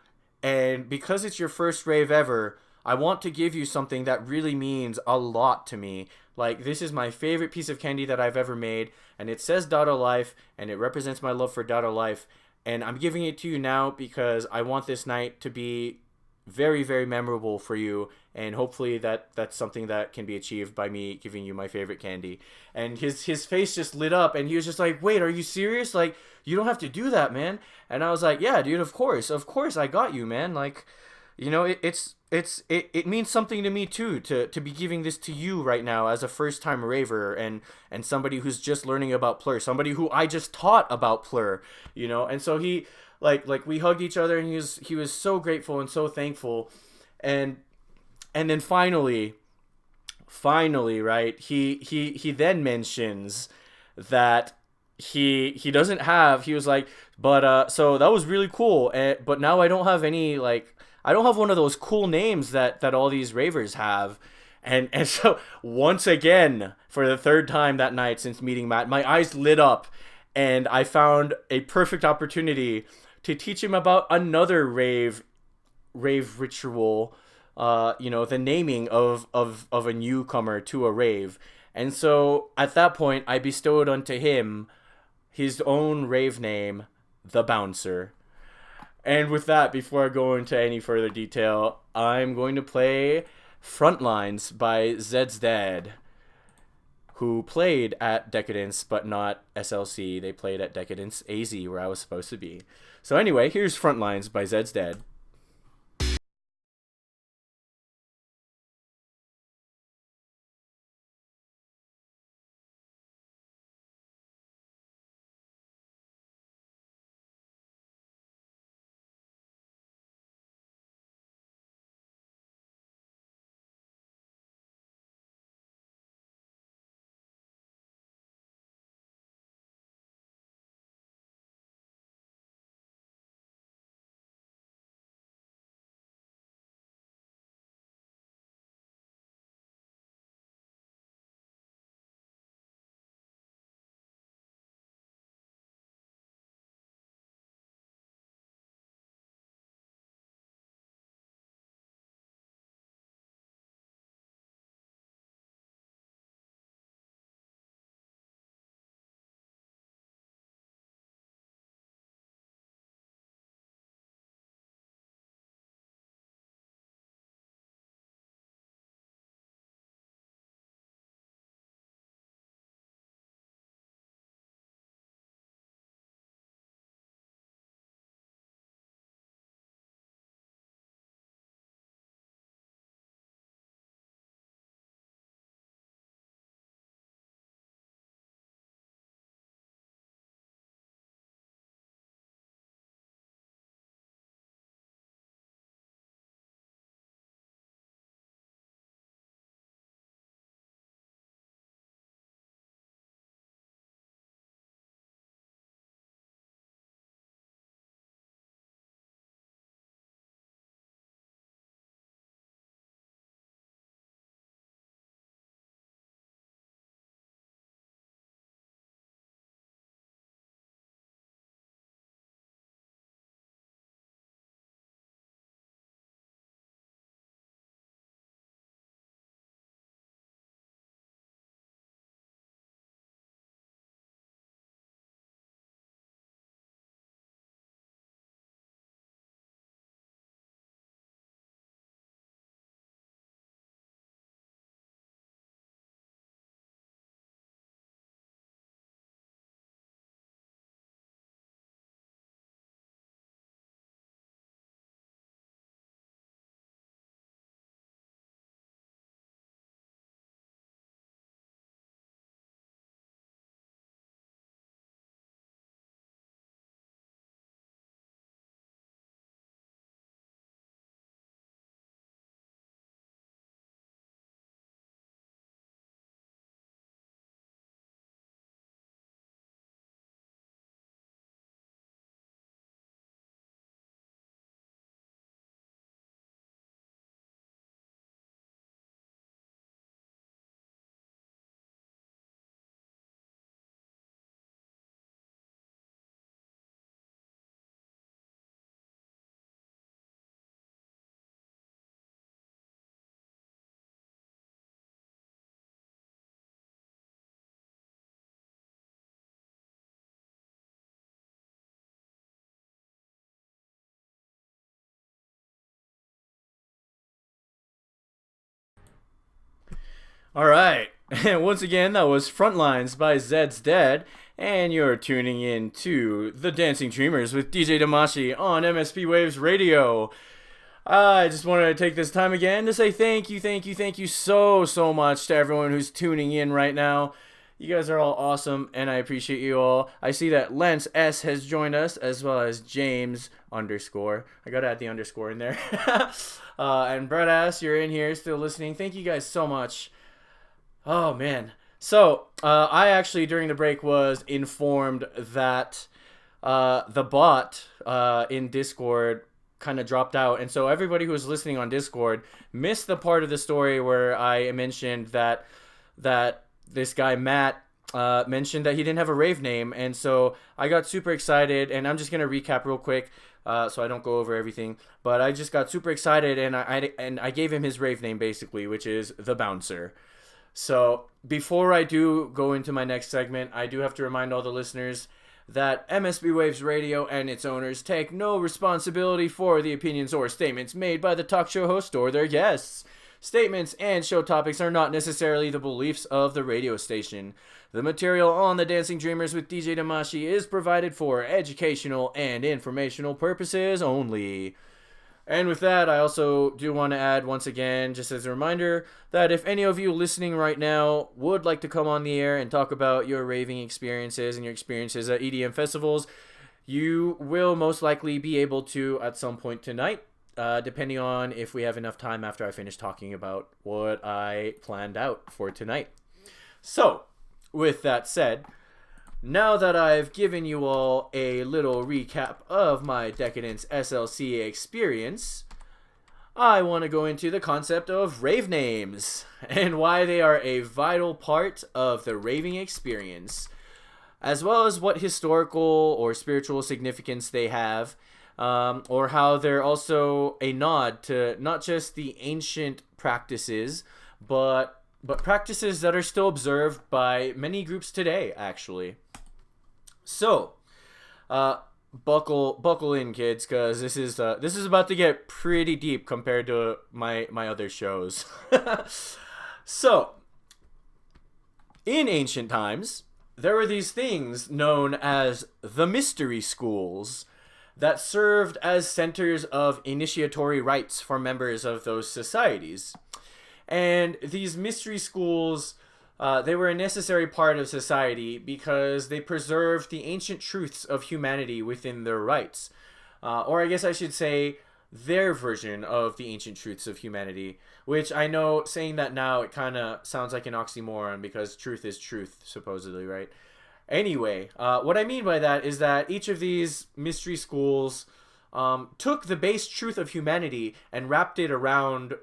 and because it's your first rave ever, I want to give you something that really means a lot to me. Like, this is my favorite piece of candy that I've ever made, and it says Dada Life, and it represents my love for Dada Life, and I'm giving it to you now because I want this night to be very, very memorable for you, and hopefully that's something that can be achieved by me giving you my favorite candy. And his face just lit up, and he was just like, wait, are you serious? Like, you don't have to do that, man. And I was like, yeah, dude, of course I got you, man. Like, it means something to me too to be giving this to you right now as a first time raver and somebody who's just learning about Plur, somebody who I just taught about Plur, and so he like we hugged each other, and he was so grateful and so thankful, and then finally, right, he then mentions that he doesn't have, he was like, but so that was really cool, but now I don't have any, like, I don't have one of those cool names that all these ravers have. And so once again, for the third time that night since meeting Matt, my eyes lit up, and I found a perfect opportunity to teach him about another rave ritual, the naming of a newcomer to a rave. And so at that point, I bestowed unto him his own rave name, The Bouncer. And with that, before I go into any further detail, I'm going to play Frontlines by Zed's Dad, who played at Decadence, but not SLC. They played at Decadence AZ, where I was supposed to be. So anyway, here's Frontlines by Zed's Dad. All right. And once again, that was Frontlines by Zed's Dead, and you're tuning in to The Dancing Dreamers with DJ Damashii on MSP Waves Radio. I just wanted to take this time again to say thank you so much to everyone who's tuning in right now. You guys are all awesome, and I appreciate you all. I see that Lance S has joined us, as well as James _ I gotta add the underscore in there. And Brett S, you're in here still listening. Thank you guys so much. Oh, man. So, I actually, during the break, was informed that the bot in Discord kind of dropped out, and so everybody who was listening on Discord missed the part of the story where I mentioned that this guy Matt mentioned that he didn't have a rave name, and so I got super excited, and I'm just gonna recap real quick so I don't go over everything. But I just got super excited, and I gave him his rave name basically, which is the Bouncer. So before I do go into my next segment, I do have to remind all the listeners that MSP Waves Radio and its owners take no responsibility for the opinions or statements made by the talk show host or their guests. Statements and show topics are not necessarily the beliefs of the radio station. The material on the Dancing Dreamers with DJ Damashii is provided for educational and informational purposes only. And with that, I also do want to add once again, just as a reminder, that if any of you listening right now would like to come on the air and talk about your raving experiences and your experiences at EDM festivals, you will most likely be able to at some point tonight, depending on if we have enough time after I finish talking about what I planned out for tonight. So, with that said, now that I've given you all a little recap of my Decadence SLC experience, I want to go into the concept of rave names and why they are a vital part of the raving experience, as well as what historical or spiritual significance they have, or how they're also a nod to not just the ancient practices, but practices that are still observed by many groups today, actually. So, buckle in, kids, because this is about to get pretty deep compared to my other shows. So, in ancient times, there were these things known as the mystery schools that served as centers of initiatory rites for members of those societies. And these mystery schools, they were a necessary part of society because they preserved the ancient truths of humanity within their rites. Or I guess I should say their version of the ancient truths of humanity, which I know saying that now it kind of sounds like an oxymoron because truth is truth, supposedly, right? Anyway, what I mean by that is that each of these mystery schools took the base truth of humanity and wrapped it around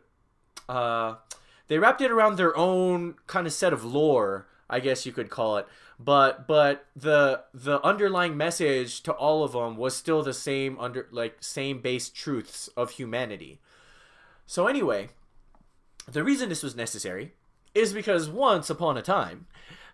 their own kind of set of lore, I guess you could call it. But the underlying message to all of them was still the same base truths of humanity. So anyway, the reason this was necessary is because once upon a time,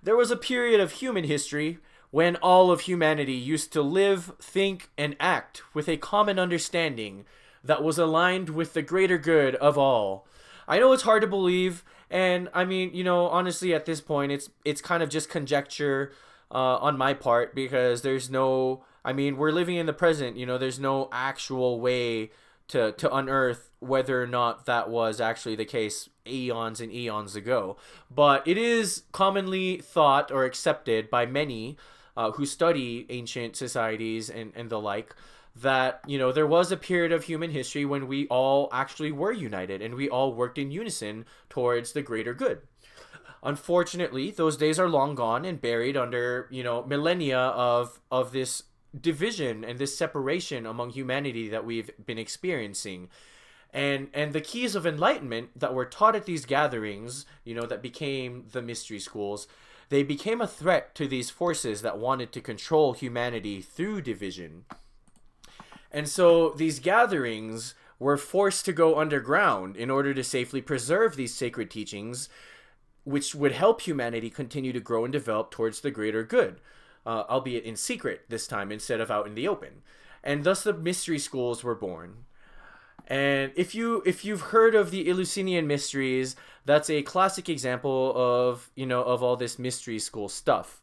there was a period of human history when all of humanity used to live, think, and act with a common understanding that was aligned with the greater good of all. I know it's hard to believe, and I mean, honestly, at this point, it's kind of just conjecture on my part because we're living in the present, there's no actual way to unearth whether or not that was actually the case eons and eons ago. But it is commonly thought or accepted by many who study ancient societies and the like, that there was a period of human history when we all actually were united and we all worked in unison towards the greater good. Unfortunately, those days are long gone and buried under millennia of this division and this separation among humanity that we've been experiencing. And the keys of enlightenment that were taught at these gatherings, that became the mystery schools, they became a threat to these forces that wanted to control humanity through division. And so these gatherings were forced to go underground in order to safely preserve these sacred teachings, which would help humanity continue to grow and develop towards the greater good, albeit in secret this time instead of out in the open. And thus the mystery schools were born. And if you've heard of the Eleusinian mysteries, that's a classic example of all this mystery school stuff.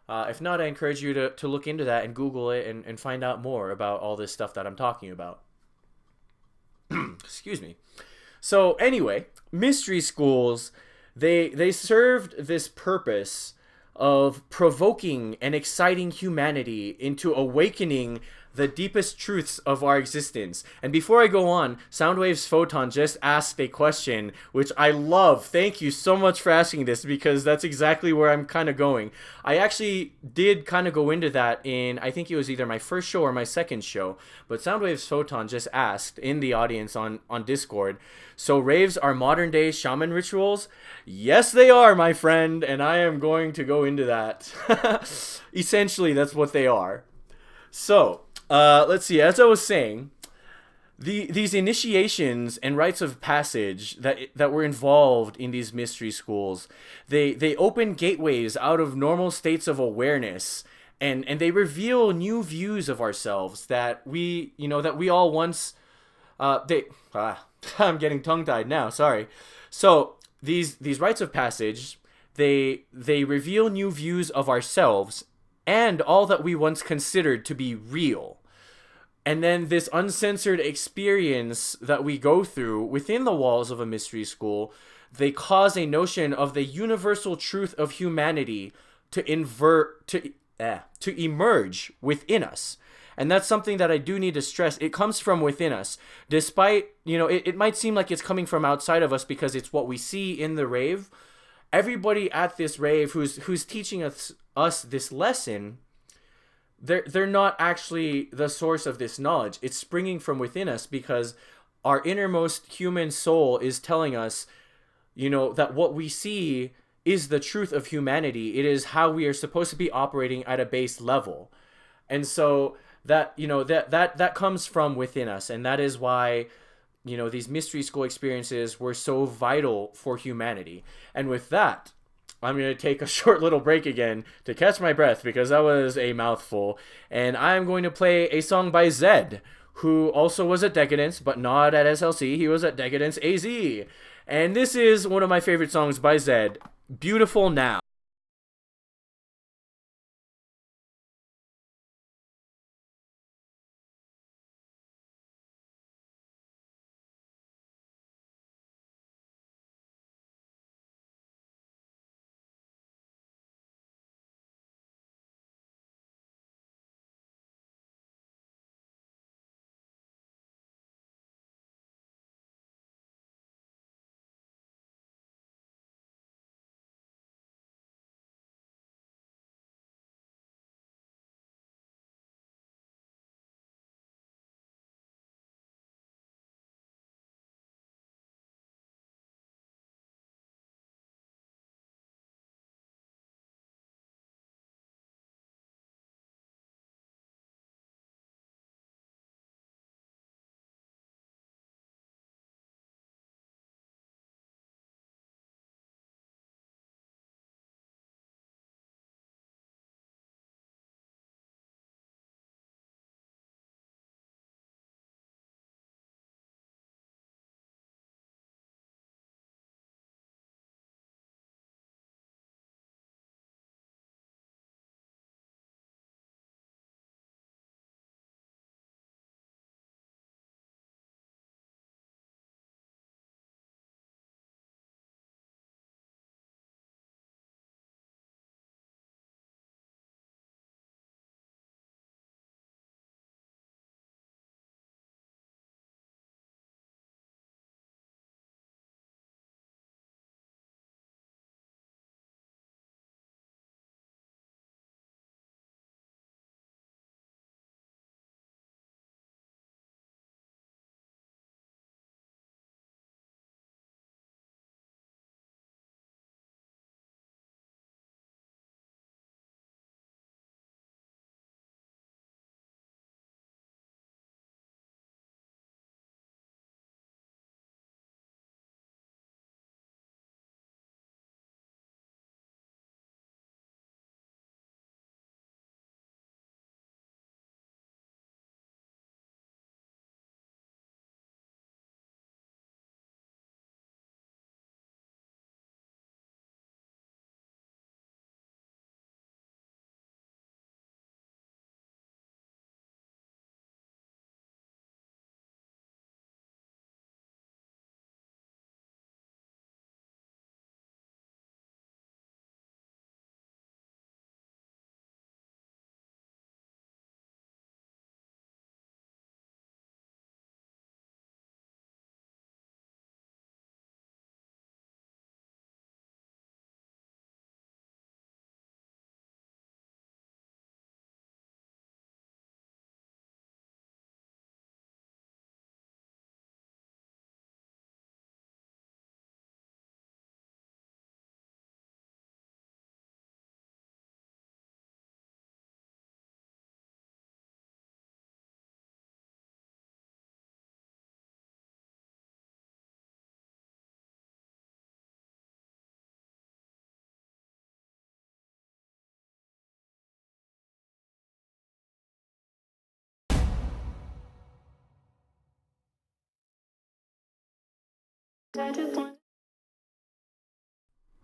If not, I encourage you to look into that and Google it and find out more about all this stuff that I'm talking about. Excuse me. So anyway, mystery schools, they served this purpose of provoking and exciting humanity into awakening the deepest truths of our existence. And before I go on, Soundwave's Photon just asked a question, which I love. Thank you so much for asking this, because that's exactly where I'm kind of going. I actually did kind of go into that in, I think it was either my first show or my second show, but Soundwave's Photon just asked in the audience on Discord, so raves are modern day shaman rituals? Yes, they are, my friend, and I am going to go into that. Essentially, that's what they are. So, let's see. As I was saying, these initiations and rites of passage that were involved in these mystery schools, they open gateways out of normal states of awareness, and they reveal new views of ourselves that we all once I'm getting tongue tied now. Sorry. So these rites of passage, they reveal new views of ourselves and all that we once considered to be real. And then this uncensored experience that we go through within the walls of a mystery school, they cause a notion of the universal truth of humanity to emerge within us. And that's something that I do need to stress. It comes from within us. Despite, it might seem like it's coming from outside of us because it's what we see in the rave. Everybody at this rave who's teaching us this lesson, they're not actually the source of this knowledge. It's springing from within us because our innermost human soul is telling us, that what we see is the truth of humanity. It is how we are supposed to be operating at a base level. And so that that comes from within us, and that is why these mystery school experiences were so vital for humanity. And with that, I'm going to take a short little break again to catch my breath because that was a mouthful. And I'm going to play a song by Zed, who also was at Decadence, but not at SLC. He was at Decadence AZ. And this is one of my favorite songs by Zed, Beautiful Now.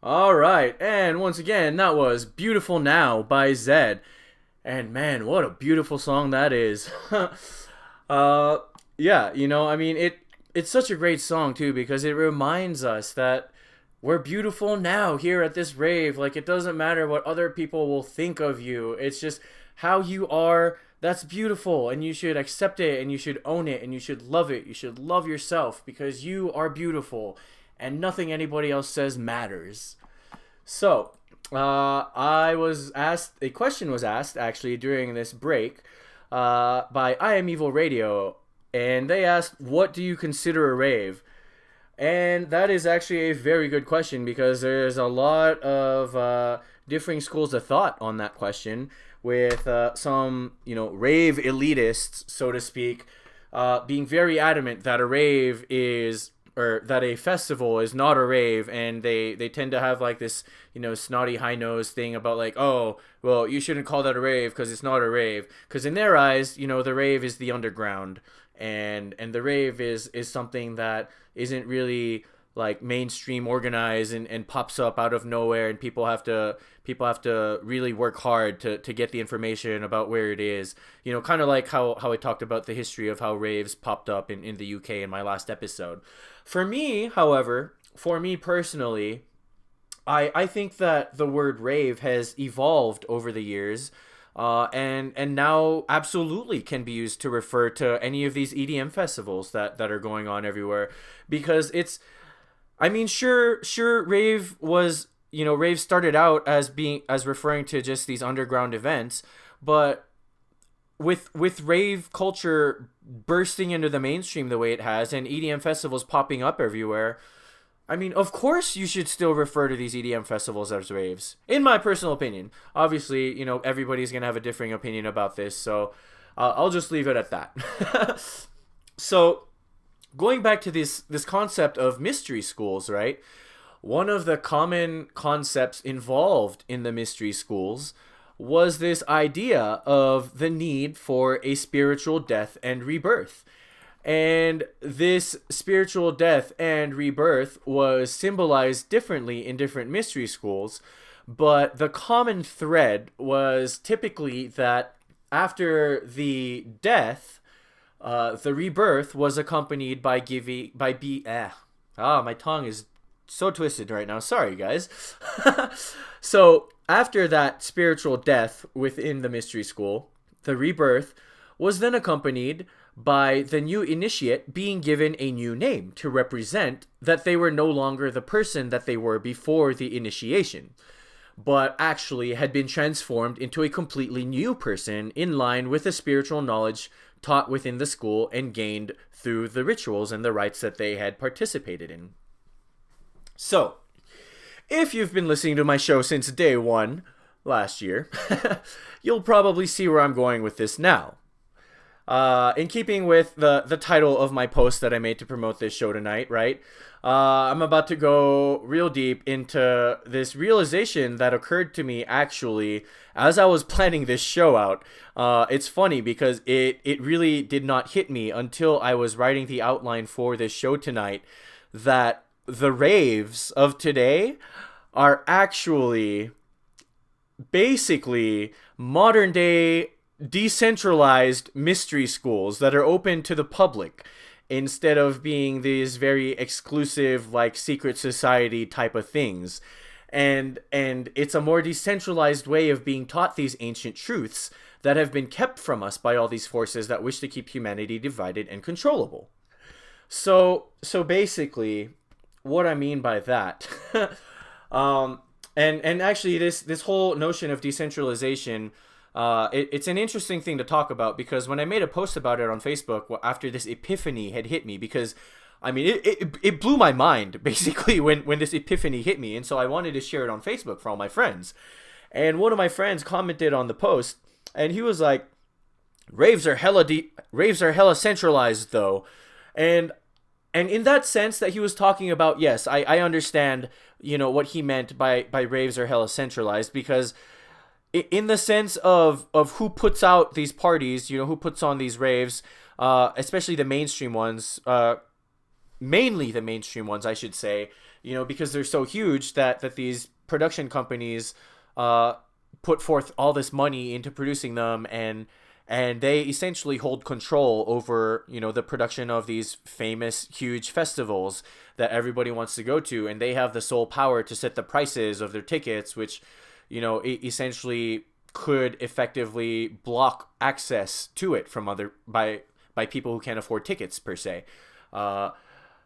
All right, and once again, that was Beautiful Now by Zed. And man, what a beautiful song that is. uh, yeah, I mean, it's such a great song too because it reminds us that we're beautiful now here at this rave. Like, it doesn't matter what other people will think of you. It's just how you are. That's beautiful, and you should accept it, and you should own it, and you should love it. You should love yourself because you are beautiful, and nothing anybody else says matters. So, a question was asked actually during this break by I Am Evil Radio, and they asked, what do you consider a rave? And that is actually a very good question because there's a lot of differing schools of thought on that question, with some, rave elitists, so to speak, being very adamant that a rave is, or that a festival is not a rave, and they tend to have like this, snotty high nose thing about like, oh, well, you shouldn't call that a rave because it's not a rave, because in their eyes, the rave is the underground, and the rave is something that isn't really like mainstream organized and pops up out of nowhere, and people have to really work hard to get the information about where it is. Kind of like how I talked about the history of how raves popped up in the UK in my last episode. For me, however, for me personally, I think that the word rave has evolved over the years, and now absolutely can be used to refer to any of these EDM festivals that are going on everywhere, because it's, I mean, sure, rave was, rave started out as referring to just these underground events, but with rave culture bursting into the mainstream the way it has, and EDM festivals popping up everywhere, I mean, of course you should still refer to these EDM festivals as raves, in my personal opinion. Obviously, everybody's gonna have a differing opinion about this, so I'll just leave it at that. So, going back to this concept of mystery schools, right? One of the common concepts involved in the mystery schools was this idea of the need for a spiritual death and rebirth. And this spiritual death and rebirth was symbolized differently in different mystery schools, but the common thread was typically that after the death, the rebirth was accompanied by my tongue is so twisted right now. Sorry, guys. So after that spiritual death within the mystery school, the rebirth was then accompanied by the new initiate being given a new name to represent that they were no longer the person that they were before the initiation, but actually had been transformed into a completely new person in line with the spiritual knowledge taught within the school and gained through the rituals and the rites that they had participated in. So, if you've been listening to my show since day one last year, you'll probably see where I'm going with this now. In keeping with the title of my post that I made to promote this show tonight, right? I'm about to go real deep into this realization that occurred to me actually as I was planning this show out. It's funny because it really did not hit me until I was writing the outline for this show tonight that the raves of today are actually basically modern day decentralized mystery schools that are open to the public instead of being these very exclusive, like, secret society type of things. And it's a more decentralized way of being taught these ancient truths that have been kept from us by all these forces that wish to keep humanity divided and controllable. So basically, what I mean by that, and actually this whole notion of decentralization, it's an interesting thing to talk about, because when I made a post about it on Facebook after this epiphany had hit me, because I mean it blew my mind basically when this epiphany hit me, and so I wanted to share it on Facebook for all my friends. And one of my friends commented on the post, and he was like, raves are hella centralized though. And in that sense that he was talking about, yes, I understand, what he meant by raves are hella centralized, because in the sense of who puts out these parties, who puts on these raves, especially the mainstream ones, mainly the mainstream ones, I should say, because they're so huge that these production companies put forth all this money into producing them, and they essentially hold control over, the production of these famous huge festivals that everybody wants to go to, and they have the sole power to set the prices of their tickets, which, essentially could effectively block access to it from by people who can't afford tickets per se.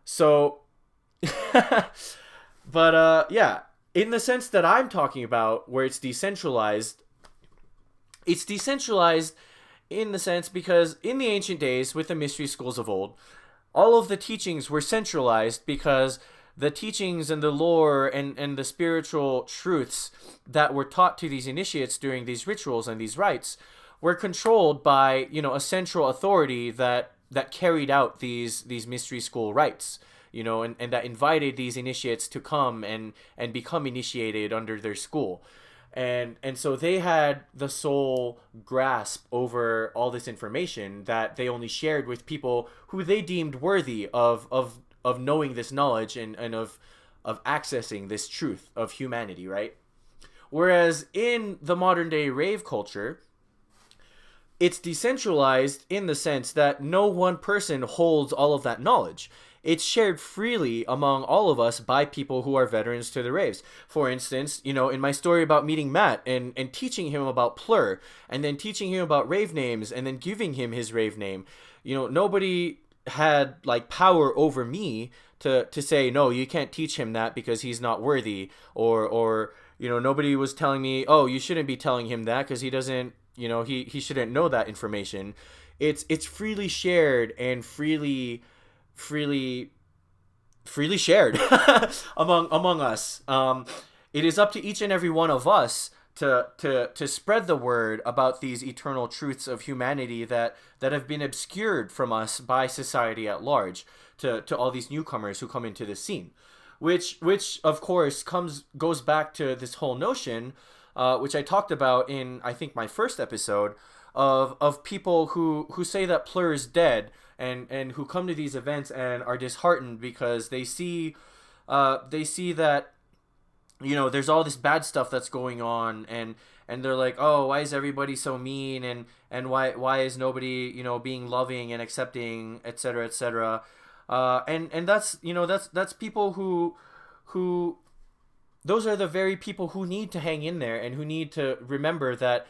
So, but yeah, in the sense that I'm talking about, where it's decentralized in the sense because in the ancient days with the mystery schools of old, all of the teachings were centralized because the teachings and the lore and the spiritual truths that were taught to these initiates during these rituals and these rites were controlled by, a central authority that carried out these mystery school rites, and that invited these initiates to come and become initiated under their school. And so they had the sole grasp over all this information that they only shared with people who they deemed worthy of knowing this knowledge and of accessing this truth of humanity, right? Whereas in the modern day rave culture, it's decentralized in the sense that no one person holds all of that knowledge. It's shared freely among all of us by people who are veterans to the raves. For instance, in my story about meeting Matt and teaching him about Plur, and then teaching him about rave names, and then giving him his rave name, nobody had like power over me to say, no, you can't teach him that because he's not worthy, or nobody was telling me, oh, you shouldn't be telling him that because he doesn't, he shouldn't know that information. It's freely shared and freely shared among us. It is up to each and every one of us to spread the word about these eternal truths of humanity that have been obscured from us by society at large, to all these newcomers who come into the scene, which of course goes back to this whole notion, which I talked about in, I think, my first episode, of people who say that Plur is dead, and who come to these events and are disheartened because they see that, there's all this bad stuff that's going on, and they're like, oh, why is everybody so mean, and why is nobody, being loving and accepting, etc., etc. And that's people who those are the very people who need to hang in there and who need to remember that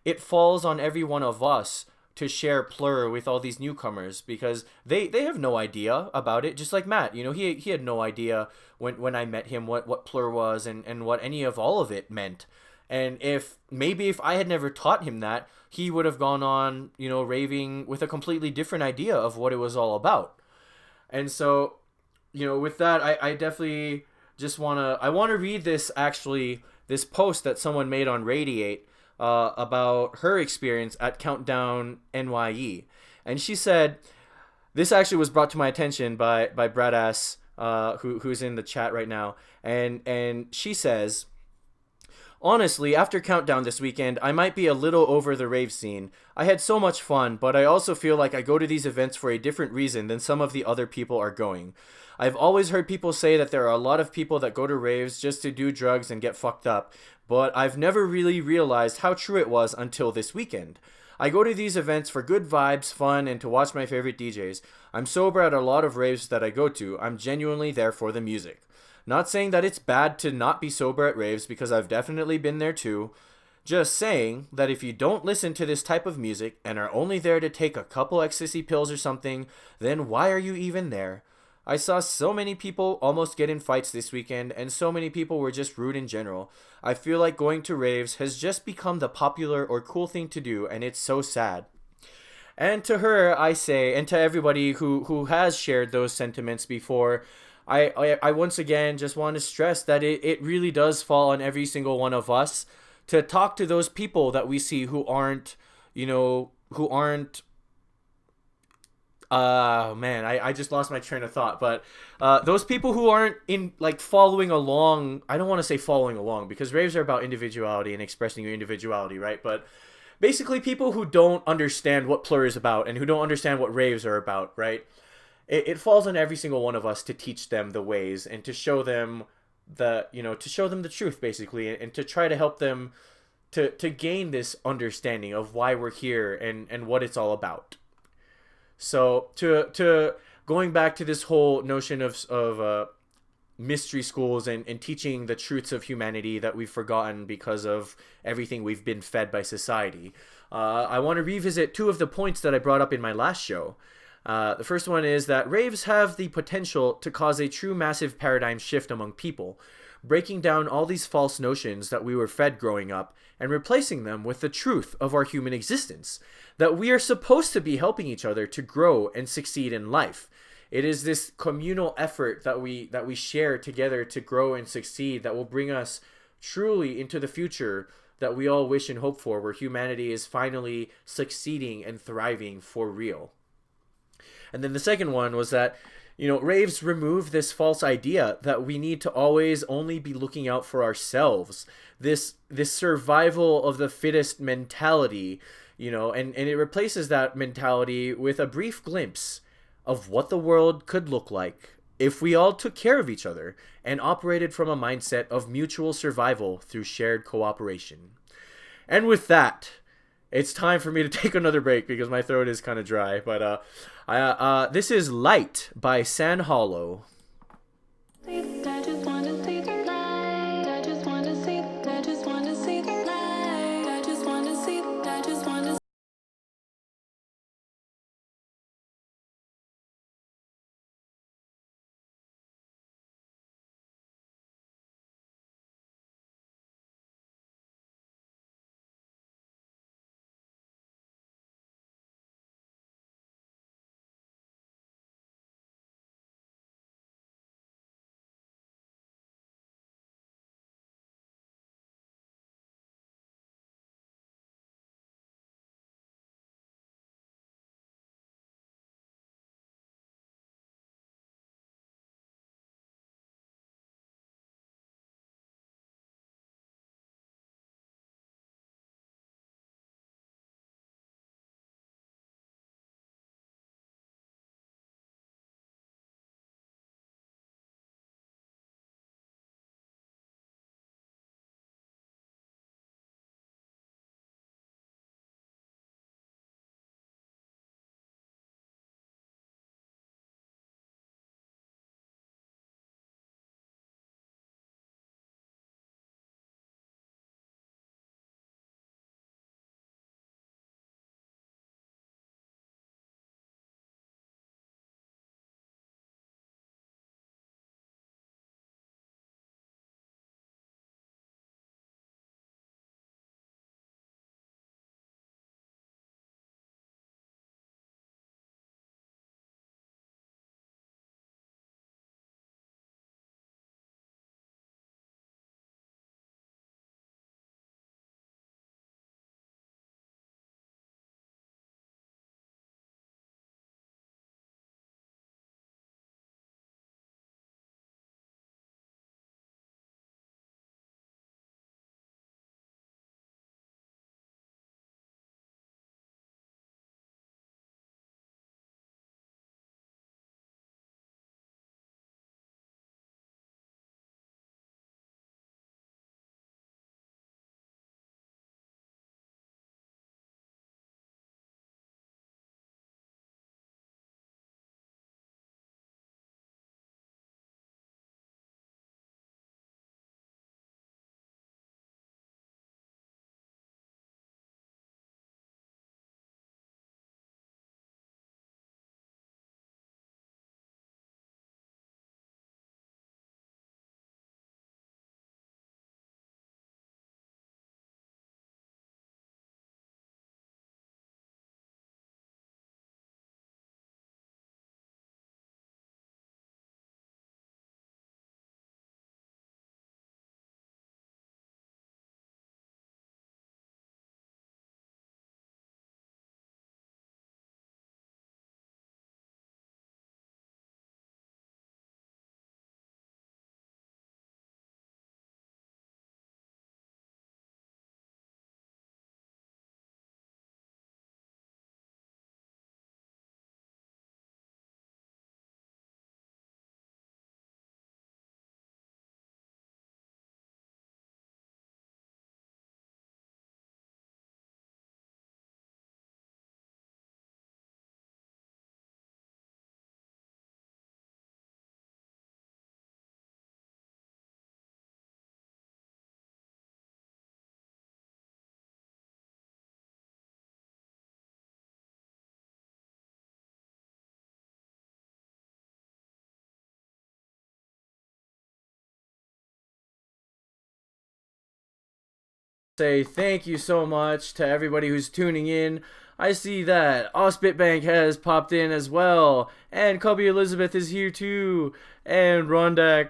it falls on every one of us to share Plur with all these newcomers, because they have no idea about it. Just like Matt, he had no idea when I met him what Plur was and what any of all of it meant. And if I had never taught him that, he would have gone on, raving with a completely different idea of what it was all about. And so, with that, I definitely just want to read this post that someone made on Radiate, about her experience at Countdown NYE. And she said, this actually was brought to my attention by Bradass, who's in the chat right now. And she says, honestly, after Countdown this weekend, I might be a little over the rave scene. I had so much fun, but I also feel like I go to these events for a different reason than some of the other people are going. I've always heard people say that there are a lot of people that go to raves just to do drugs and get fucked up, but I've never really realized how true it was until this weekend. I go to these events for good vibes, fun, and to watch my favorite DJs. I'm sober at a lot of raves that I go to. I'm genuinely there for the music. Not saying that it's bad to not be sober at raves, because I've definitely been there too. Just saying that if you don't listen to this type of music and are only there to take a couple ecstasy pills or something, then why are you even there? I saw so many people almost get in fights this weekend, and so many people were just rude in general. I feel like going to raves has just become the popular or cool thing to do, and it's so sad. And to her, I say, and to everybody who has shared those sentiments before, I once again just want to stress that it really does fall on every single one of us to talk to those people that we see who aren't, I just lost my train of thought, but those people who aren't in following along. I don't want to say following along, because raves are about individuality and expressing your individuality, right? But basically people who don't understand what Plur is about and who don't understand what raves are about, right? it falls on every single one of us to teach them the ways and to show them to show them the truth, basically, and to try to help them to gain this understanding of why we're here and what it's all about. So to going back to this whole notion of mystery schools and teaching the truths of humanity that we've forgotten because of everything we've been fed by society, I want to revisit two of the points that I brought up in my last show. The first one is that raves have the potential to cause a true massive paradigm shift among people, breaking down all these false notions that we were fed growing up and replacing them with the truth of our human existence, that we are supposed to be helping each other to grow and succeed in life. It is this communal effort that we share together to grow and succeed that will bring us truly into the future that we all wish and hope for, where humanity is finally succeeding and thriving for real. And then the second one was that, raves remove this false idea that we need to always only be looking out for ourselves. This survival of the fittest mentality, and it replaces that mentality with a brief glimpse of what the world could look like if we all took care of each other and operated from a mindset of mutual survival through shared cooperation. And with that, it's time for me to take another break because my throat is kind of dry. But this is Light by San Hollow. Say thank you so much to everybody who's tuning in. I see that Osbitbank has popped in as well, and Cubby Elizabeth is here too, and Rhonda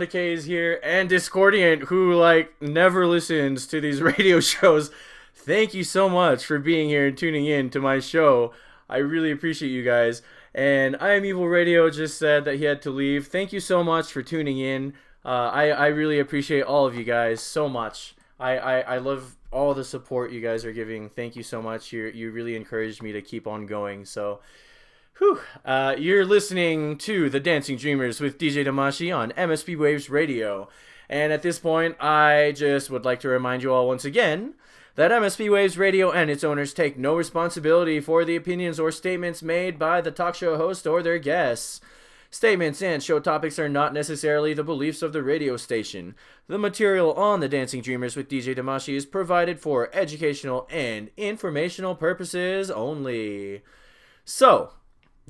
K is here, and Discordiant, who never listens to these radio shows. Thank you so much for being here and tuning in to my show. I really appreciate you guys. And I Am Evil Radio just said that he had to leave. Thank you so much for tuning in. I really appreciate all of you guys so much. I love all the support you guys are giving. Thank you so much. You really encouraged me to keep on going. So, you're listening to The Dancing Dreamers with DJ Damashii on MSP Waves Radio. And at this point, I just would like to remind you all once again that MSP Waves Radio and its owners take no responsibility for the opinions or statements made by the talk show host or their guests. Statements and show topics are not necessarily the beliefs of the radio station. The material on The Dancing Dreamers with DJ Damashii is provided for educational and informational purposes only. So,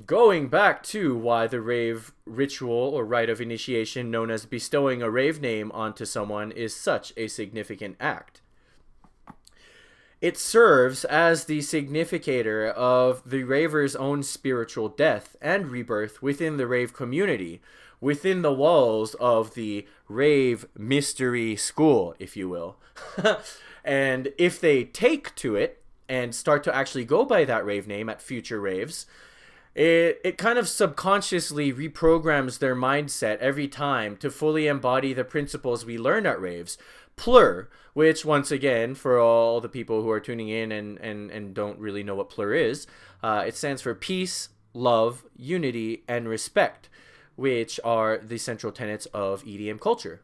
going back to why the rave ritual or rite of initiation known as bestowing a rave name onto someone is such a significant act. It serves as the significator of the raver's own spiritual death and rebirth within the rave community, within the walls of the rave mystery school, if you will. And if they take to it and start to actually go by that rave name at future raves, it kind of subconsciously reprograms their mindset every time to fully embody the principles we learn at raves. Plur, which once again, for all the people who are tuning in and don't really know what plur is, it stands for peace, love, unity, and respect, which are the central tenets of EDM culture.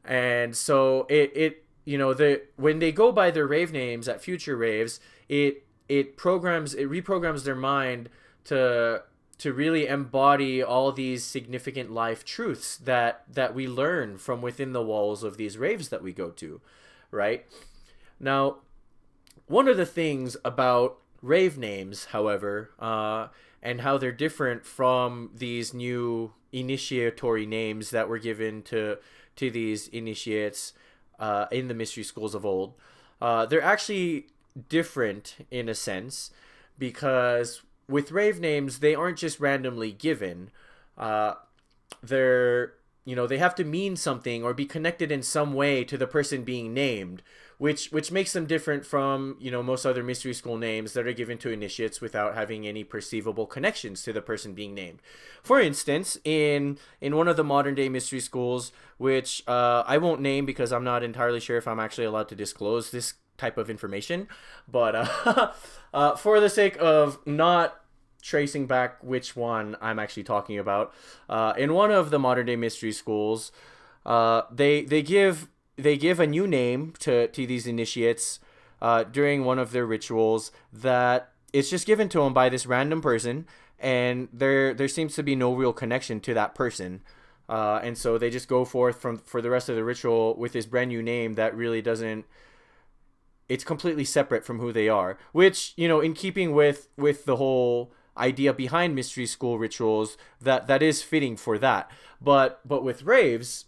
And so when they go by their rave names at future raves, it reprograms their mind to really embody all these significant life truths that we learn from within the walls of these raves that we go to, right? Now, one of the things about rave names, however, and how they're different from these new initiatory names that were given to these initiates in the mystery schools of old, they're actually different in a sense, because with rave names, they aren't just randomly given. They have to mean something or be connected in some way to the person being named, which makes them different from, most other mystery school names that are given to initiates without having any perceivable connections to the person being named. For instance, in one of the modern day mystery schools, which I won't name because I'm not entirely sure if I'm actually allowed to disclose this type of information, but for the sake of not tracing back which one I'm actually talking about, in one of the modern day mystery schools, they give a new name to these initiates during one of their rituals that it's just given to them by this random person, and there seems to be no real connection to that person. And so they just go forth for the rest of the ritual with this brand new name that really doesn't. It's completely separate from who they are, which, in keeping with the whole idea behind mystery school rituals, that is fitting for that. But with raves,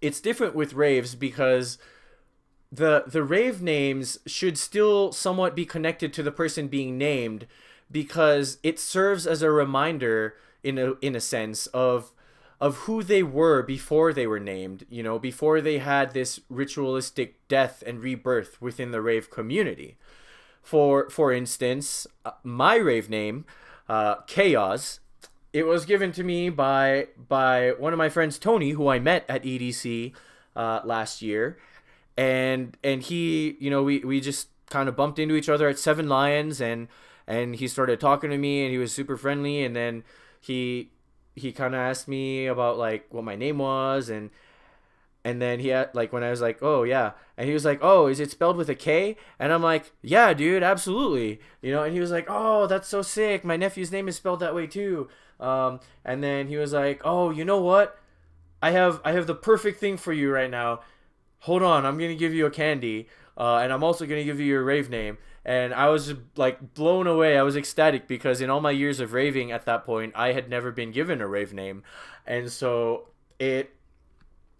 it's different with raves because the rave names should still somewhat be connected to the person being named, because it serves as a reminder in a sense of who they were before they were named, before they had this ritualistic death and rebirth within the rave community. For instance, my rave name, Chaos, it was given to me by one of my friends, Tony, who I met at EDC last year. And he, we just kind of bumped into each other at Seven Lions, and he started talking to me, and he was super friendly. And then he kind of asked me about what my name was, and then he had, when I was like, oh yeah, and he was like, oh, is it spelled with a K? And I'm like, yeah, dude, absolutely, and he was like, oh, that's so sick, my nephew's name is spelled that way too. And then he was like, oh, you know what, I have the perfect thing for you right now. Hold on, I'm gonna give you a candy, and I'm also gonna give you your rave name. And I was just blown away. I was ecstatic because in all my years of raving at that point, I had never been given a rave name. And so it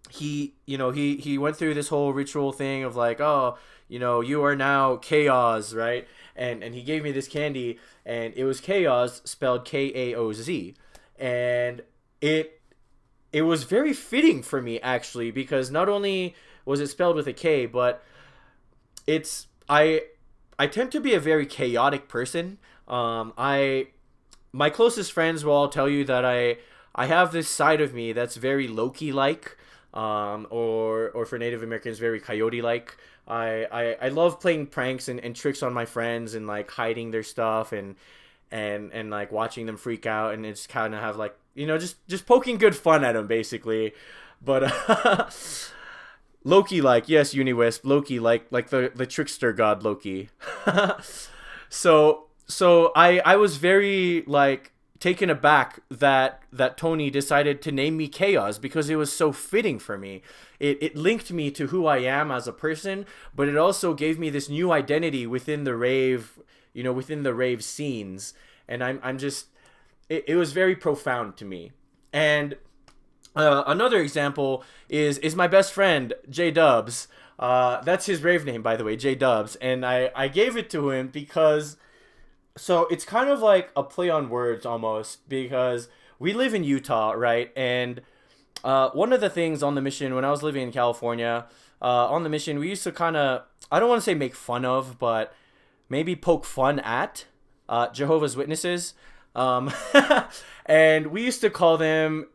he went through this whole ritual thing of like, oh, you are now chaos, right? And he gave me this candy, and it was chaos spelled Kaoz, and it it was very fitting for me actually, because not only was it spelled with a K, but it's I tend to be a very chaotic person. I My closest friends will all tell you that I have this side of me that's very Loki like, or for Native Americans, very coyote like. I love playing pranks and tricks on my friends, and like hiding their stuff, and like watching them freak out, and it's kind of have like, just poking good fun at them basically. But Loki like, yes, Uniwisp, Loki like the trickster god Loki. So I was very like taken aback that Tony decided to name me Chaos, because it was so fitting for me. It linked me to who I am as a person, but it also gave me this new identity within the rave, within the rave scenes. And I'm just it was very profound to me. And another example is my best friend J Dubs. That's his rave name, by the way, J Dubs. And I gave it to him because, so it's kind of like a play on words almost, because we live in Utah, right? And one of the things on the mission when I was living in California, on the mission, we used to kind of, I don't want to say make fun of, but maybe poke fun at Jehovah's Witnesses. Um, and we used to call them,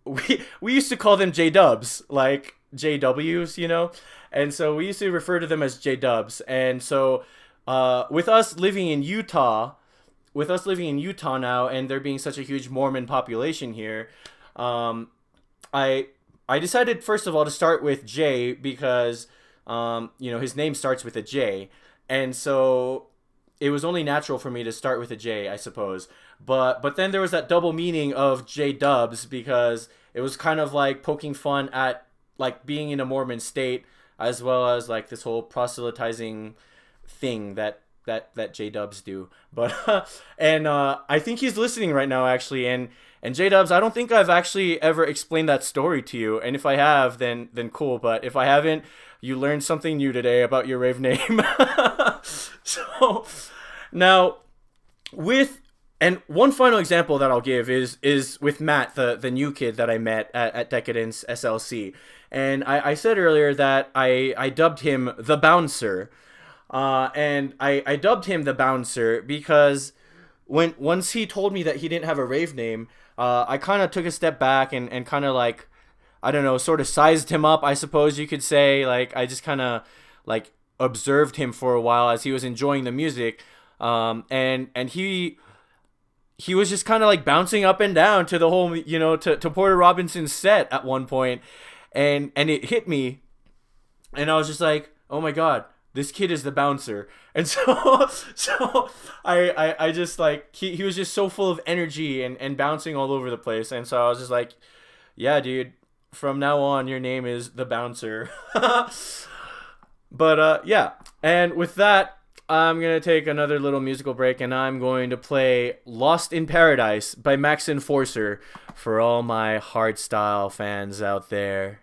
we used to call them J Dubs, like JWs, and so we used to refer to them as J Dubs. And so with us living in Utah, now, and there being such a huge Mormon population here, um, I decided first of all to start with J, because his name starts with a J, and so it was only natural for me to start with a J, I suppose. But then there was that double meaning of J Dubs, because it was kind of like poking fun at like being in a Mormon state, as well as like this whole proselytizing thing that J Dubs do. But and I think he's listening right now actually, and J Dubs, I don't think I've actually ever explained that story to you, and if I have, then cool. But if I haven't, you learned something new today about your rave name. So now, with and one final example that I'll give is with Matt, the new kid that I met at Decadence SLC. And I said earlier that I dubbed him the Bouncer. And I dubbed him the Bouncer because once he told me that he didn't have a rave name, I kind of took a step back and kind of like, I don't know, sort of sized him up, I suppose you could say. Like, I just kind of like observed him for a while as he was enjoying the music. And he was just kind of like bouncing up and down to the whole, to Porter Robinson's set at one point. And it hit me, and I was just like, oh my God, this kid is the Bouncer. And so I just like, he was just so full of energy and bouncing all over the place. And so I was just like, yeah, dude, from now on, your name is the Bouncer. But yeah, and with that, I'm going to take another little musical break, and I'm going to play Lost in Paradise by Max Enforcer for all my hardstyle fans out there.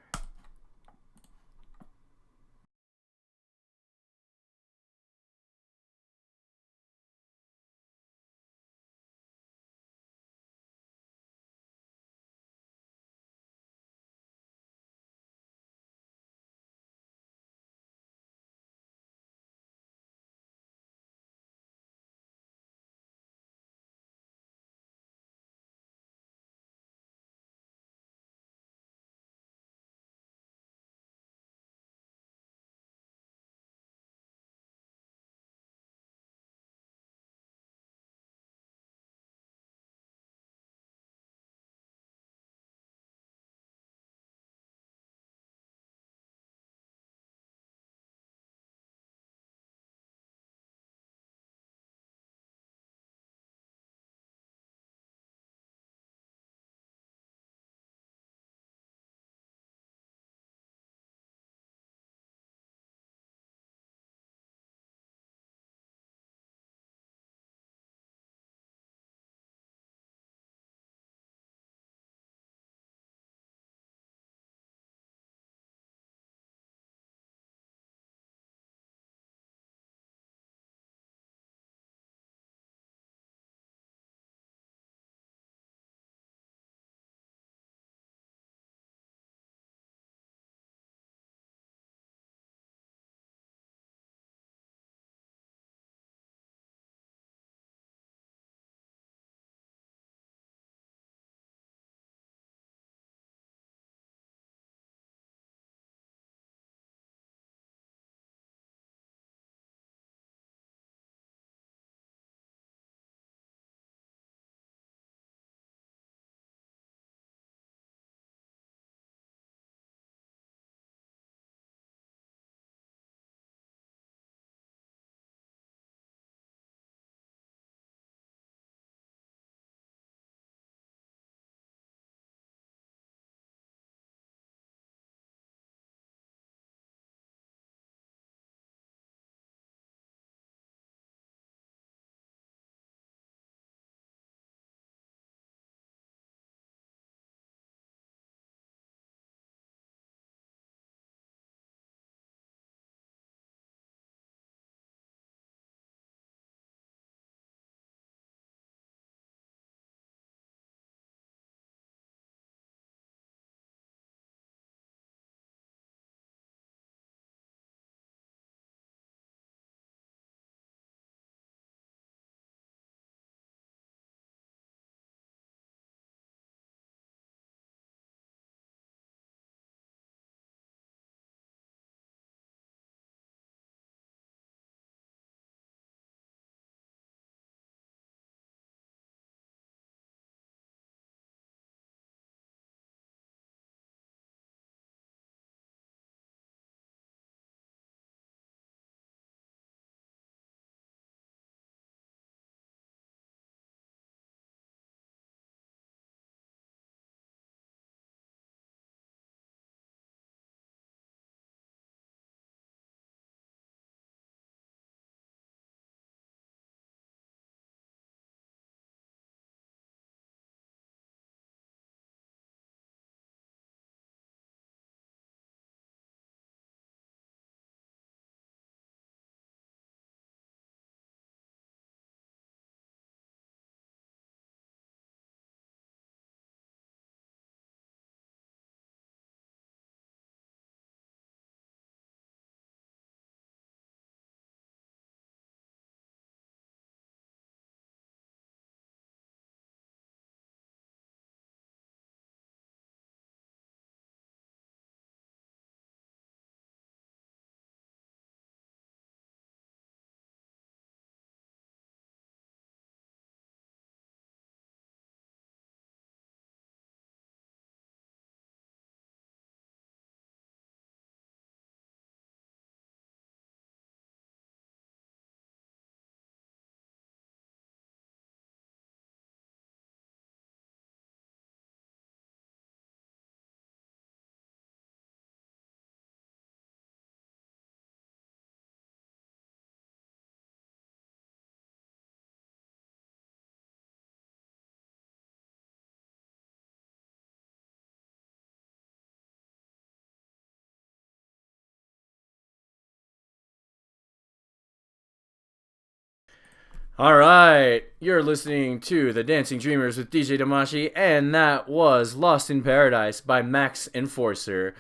All right, you're listening to The Dancing Dreamers with DJ Damashii, and that was Lost in Paradise by Max Enforcer.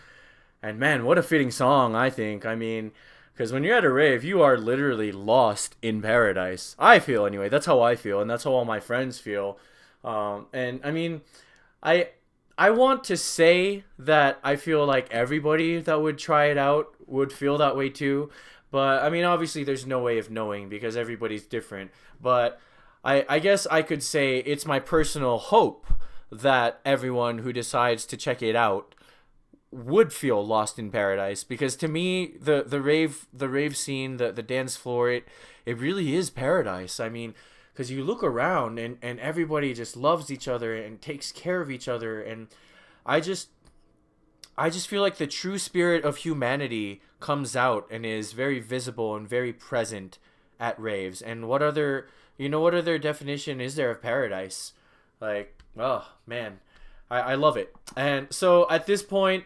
And man, what a fitting song, I think. I mean, because when you're at a rave, you are literally lost in paradise. I feel, anyway. That's how I feel, and that's how all my friends feel. And I mean, I I want to say that I feel like everybody that would try it out would feel that way too. But I mean, obviously, there's no way of knowing because everybody's different. But I guess I could say it's my personal hope that everyone who decides to check it out would feel lost in paradise, because to me the rave scene, the dance floor, it really is paradise. I mean, because you look around and everybody just loves each other and takes care of each other, and I just I just feel like the true spirit of humanity comes out and is very visible and very present at raves. And what other definition is there of paradise? Like, oh man, I love it. And so at this point,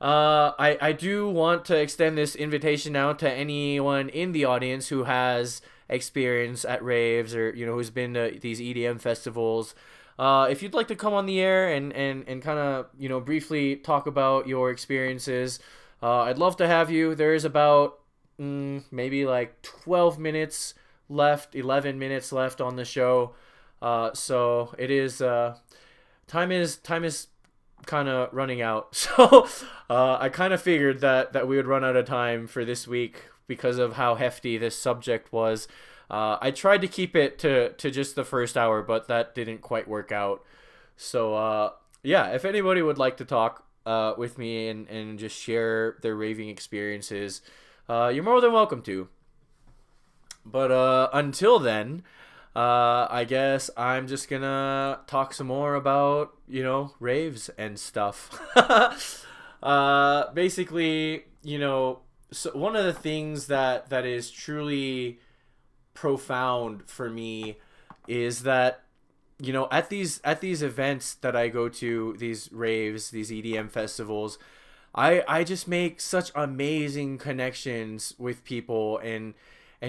I do want to extend this invitation out to anyone in the audience who has experience at raves, or who's been to these EDM festivals. If you'd like to come on the air and kind of briefly talk about your experiences, I'd love to have you. There is about maybe like 12 minutes left, 11 minutes left on the show. So it is time is kind of running out. So I kind of figured that we would run out of time for this week because of how hefty this subject was. I tried to keep it to just the first hour, but that didn't quite work out. So yeah, if anybody would like to talk with me and just share their raving experiences, you're more than welcome to. But until then, I guess I'm just gonna talk some more about, raves and stuff. Basically, so one of the things that is truly profound for me is that, at these events that I go to, these raves, these EDM festivals, I just make such amazing connections with people, and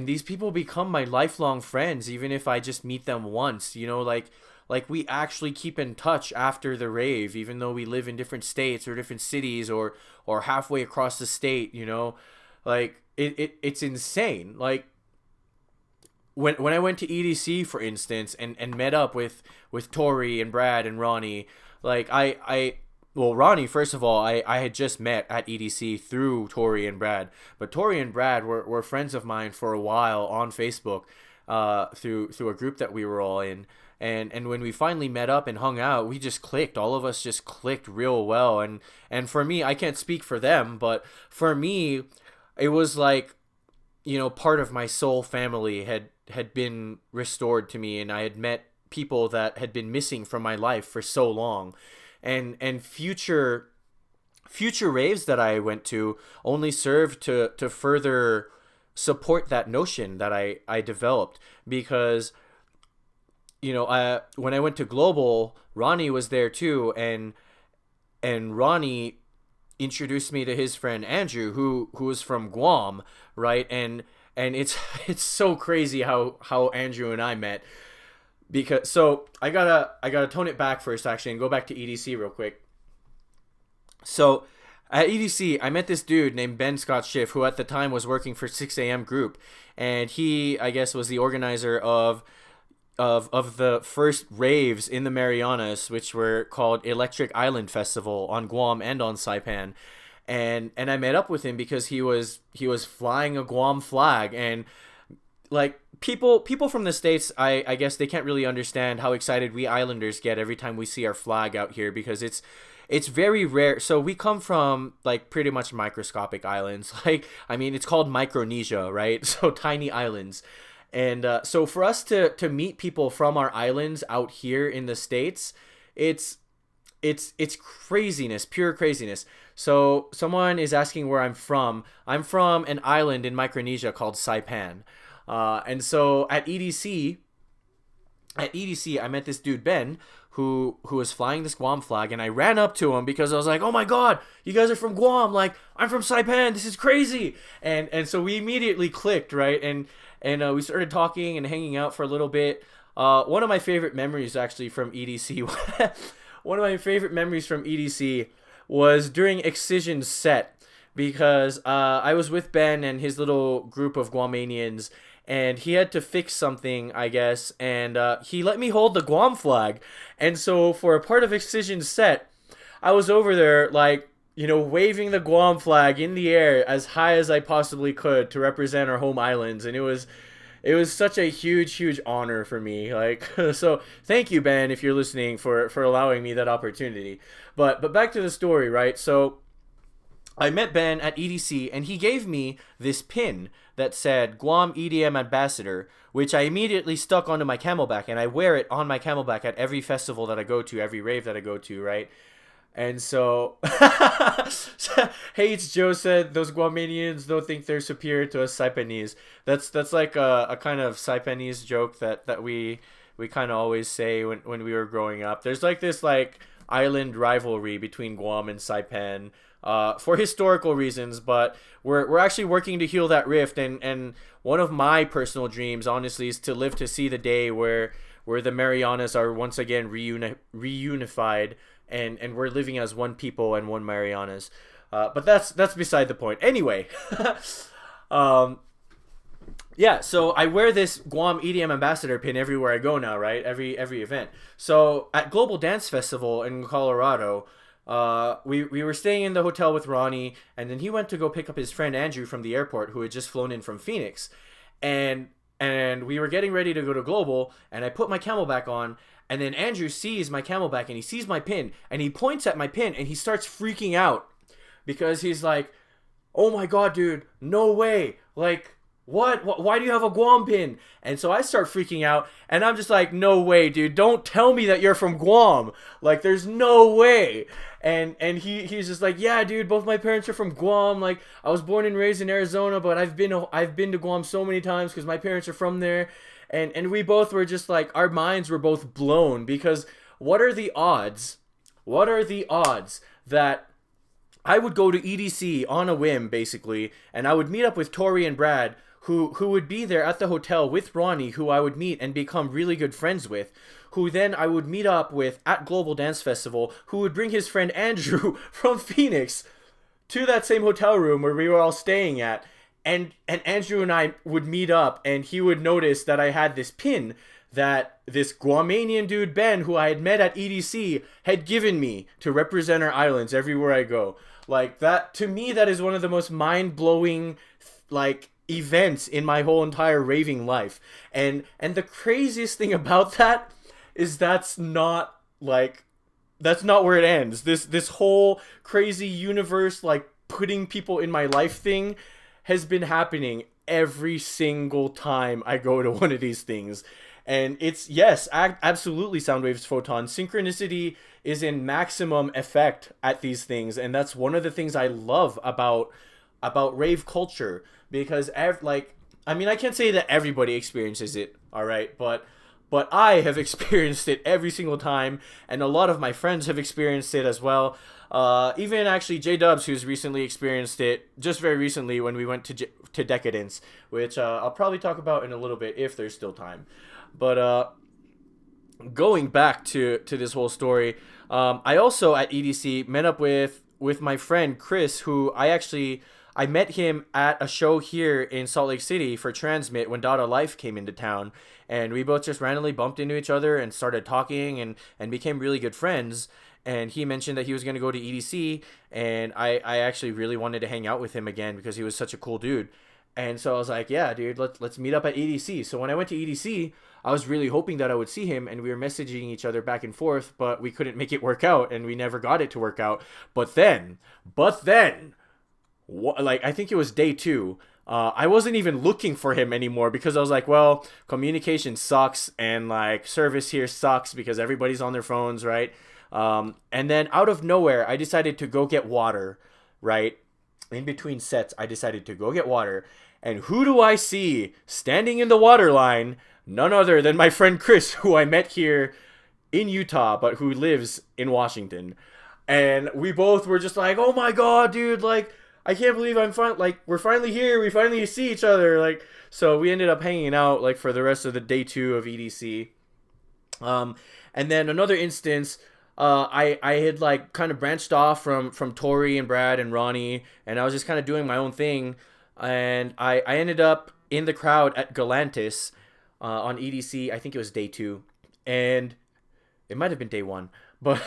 these people become my lifelong friends, even if I just meet them once. Like we actually keep in touch after the rave, even though we live in different states or different cities, or halfway across the state. Like it's insane. Like when I went to EDC, for instance, and met up with Tori and Brad and Ronnie, like well, Ronnie, first of all, I had just met at EDC through Tori and Brad. But Tori and Brad were friends of mine for a while on Facebook, through a group that we were all in. And when we finally met up and hung out, we just clicked. All of us just clicked real well. And for me, I can't speak for them, but for me, it was like, part of my soul family had been restored to me, and I had met people that had been missing from my life for so long. And future raves that I went to only served to further support that notion that I developed, because when I went to Global, Ronnie was there too, and Ronnie introduced me to his friend Andrew, who was from Guam, right? And it's so crazy how Andrew and I met. Because so I gotta tone it back first, actually, and go back to EDC real quick. So at EDC, I met this dude named Ben Scott Schiff, who at the time was working for 6 a.m. Group, and he, I guess, was the organizer of the first raves in the Marianas, which were called Electric Island Festival on Guam and on Saipan. And I met up with him because he was flying a Guam flag, and like people from the States, I guess they can't really understand how excited we Islanders get every time we see our flag out here, because it's very rare. So we come from like pretty much microscopic islands. Like, I mean, it's called Micronesia, right? So tiny islands. And so for us to meet people from our islands out here in the States, it's craziness, pure craziness. So someone is asking where I'm from. I'm from an island in Micronesia called Saipan. And so at EDC, I met this dude Ben, who was flying this Guam flag, and I ran up to him because I was like, oh my god, you guys are from Guam, like I'm from Saipan, this is crazy. And so we immediately clicked, right? And we started talking and hanging out for a little bit. One of my favorite memories actually from EDC one of my favorite memories from EDC was during Excision's set, because I was with Ben and his little group of Guamanians, and he had to fix something, I guess, and he let me hold the Guam flag. And so for a part of Excision's set, I was over there, like, you know, waving the Guam flag in the air as high as I possibly could to represent our home islands, and it was such a huge honor for me. Like, so thank you, Ben, if you're listening, for allowing me that opportunity. But back to the story, right? So I met Ben at EDC, and he gave me this pin that said Guam EDM Ambassador, which I immediately stuck onto my camelback, and I wear it on my camelback at every festival that I go to, every rave that I go to, right? And so, hey, it's Joe said, those Guamanians don't think they're superior to us Saipanese. That's like a kind of Saipanese joke that we kind of always say when we were growing up. There's like this like island rivalry between Guam and Saipan, for historical reasons, but we're actually working to heal that rift. And one of my personal dreams, honestly, is to live to see the day where the Marianas are once again reunified. And we're living as one people and one Marianas. But that's beside the point. Anyway, yeah, so I wear this Guam EDM Ambassador pin everywhere I go now, right? Every event. So at Global Dance Festival in Colorado, we were staying in the hotel with Ronnie, and then he went to go pick up his friend Andrew from the airport, who had just flown in from Phoenix. And we were getting ready to go to Global, and I put my camelback on. And then Andrew sees my camelback, and he sees my pin, and he points at my pin, and he starts freaking out because he's like, oh my god, dude, no way. Like, what? Why do you have a Guam pin? And so I start freaking out, and I'm just like, no way, dude. Don't tell me that you're from Guam. Like, there's no way. And he's just like, yeah, dude, both my parents are from Guam. Like, I was born and raised in Arizona, but I've been to Guam so many times because my parents are from there. And we both were just like, our minds were both blown, because what are the odds that I would go to EDC on a whim, basically, and I would meet up with Tori and Brad, who would be there at the hotel with Ronnie, who I would meet and become really good friends with, who then I would meet up with at Global Dance Festival, who would bring his friend Andrew from Phoenix to that same hotel room where we were all staying at. And Andrew and I would meet up, and he would notice that I had this pin that this Guamanian dude, Ben, who I had met at EDC, had given me to represent our islands everywhere I go. Like, that, to me, that is one of the most mind-blowing, like, events in my whole entire raving life. And the craziest thing about that is that's not where it ends. This whole crazy universe, like, putting people in my life thing has been happening every single time I go to one of these things. And it's, yes, absolutely, Soundwaves Photon. Synchronicity is in maximum effect at these things, and that's one of the things I love about rave culture, because, I can't say that everybody experiences it, all right, but I have experienced it every single time, and a lot of my friends have experienced it as well. Even actually J-Dubs, who's recently experienced it, just very recently when we went to Decadence, which I'll probably talk about in a little bit if there's still time. But going back to this whole story, I also at EDC met up with my friend Chris, who I met him at a show here in Salt Lake City for Transmit when Dada Life came into town, and we both just randomly bumped into each other and started talking and became really good friends. And he mentioned that he was going to go to EDC, and I actually really wanted to hang out with him again because he was such a cool dude. And so I was like, yeah, dude, let's meet up at EDC. So when I went to EDC, I was really hoping that I would see him, and we were messaging each other back and forth, but we couldn't make it work out, and we never got it to work out. But then, I think it was day 2, I wasn't even looking for him anymore because I was like, well, communication sucks, and like service here sucks because everybody's on their phones, right? And then out of nowhere, I decided to go get water, right? In between sets, I decided to go get water. And who do I see standing in the water line? None other than my friend Chris, who I met here in Utah, but who lives in Washington. And we both were just like, oh my God, dude, like, I can't believe we're finally here. We finally see each other. Like, so we ended up hanging out, like, for the rest of the day 2 of EDC. And then another instance, I had, like, kind of branched off from Tori and Brad and Ronnie, and I was just kind of doing my own thing. And I ended up in the crowd at Galantis on EDC. I think it was day 2. And it might have been day 1. But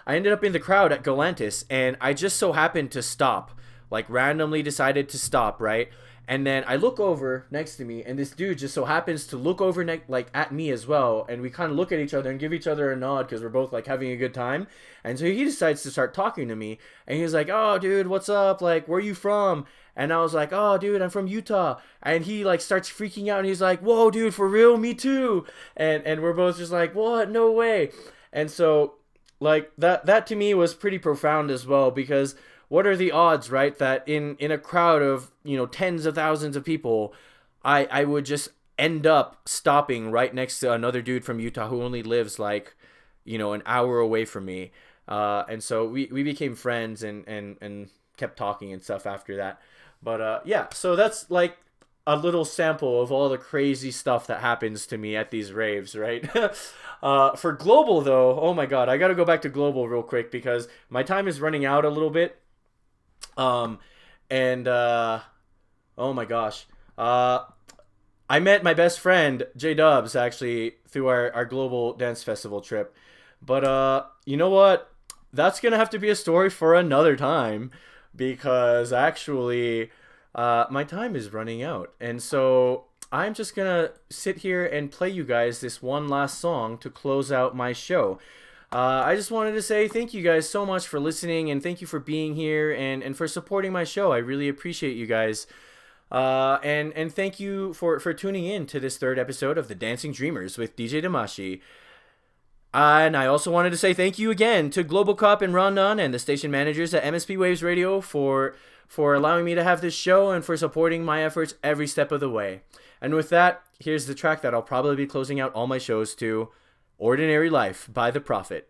I ended up in the crowd at Galantis, and I just so happened to stop. Like, randomly decided to stop, right? And then I look over next to me, and this dude just so happens to look over like at me as well. And we kind of look at each other and give each other a nod because we're both, like, having a good time. And so he decides to start talking to me. And he's like, oh, dude, what's up? Like, where are you from? And I was like, oh, dude, I'm from Utah. And he, like, starts freaking out, and he's like, whoa, dude, for real? Me too. And we're both just like, what? No way. And so, like, that to me was pretty profound as well, because what are the odds, right, that in a crowd of, tens of thousands of people, I would just end up stopping right next to another dude from Utah who only lives, like, an hour away from me. And so we became friends and kept talking and stuff after that. But yeah, so that's, like, a little sample of all the crazy stuff that happens to me at these raves, right? For global, though, oh my God, I gotta go back to global real quick because my time is running out a little bit. Oh my gosh, I met my best friend J Dubs actually through our global dance festival trip. But you know what? That's gonna have to be a story for another time because actually my time is running out, and so I'm just gonna sit here and play you guys this one last song to close out my show. I just wanted to say thank you guys so much for listening, and thank you for being here and for supporting my show. I really appreciate you guys. And thank you for tuning in to this 3rd episode of the Dancing Dreamers with DJ Damashii. And I also wanted to say thank you again to Global Cup and Ron Nunn and the station managers at MSP Waves Radio for allowing me to have this show and for supporting my efforts every step of the way. And with that, here's the track that I'll probably be closing out all my shows to, Ordinary Life by The Prophet.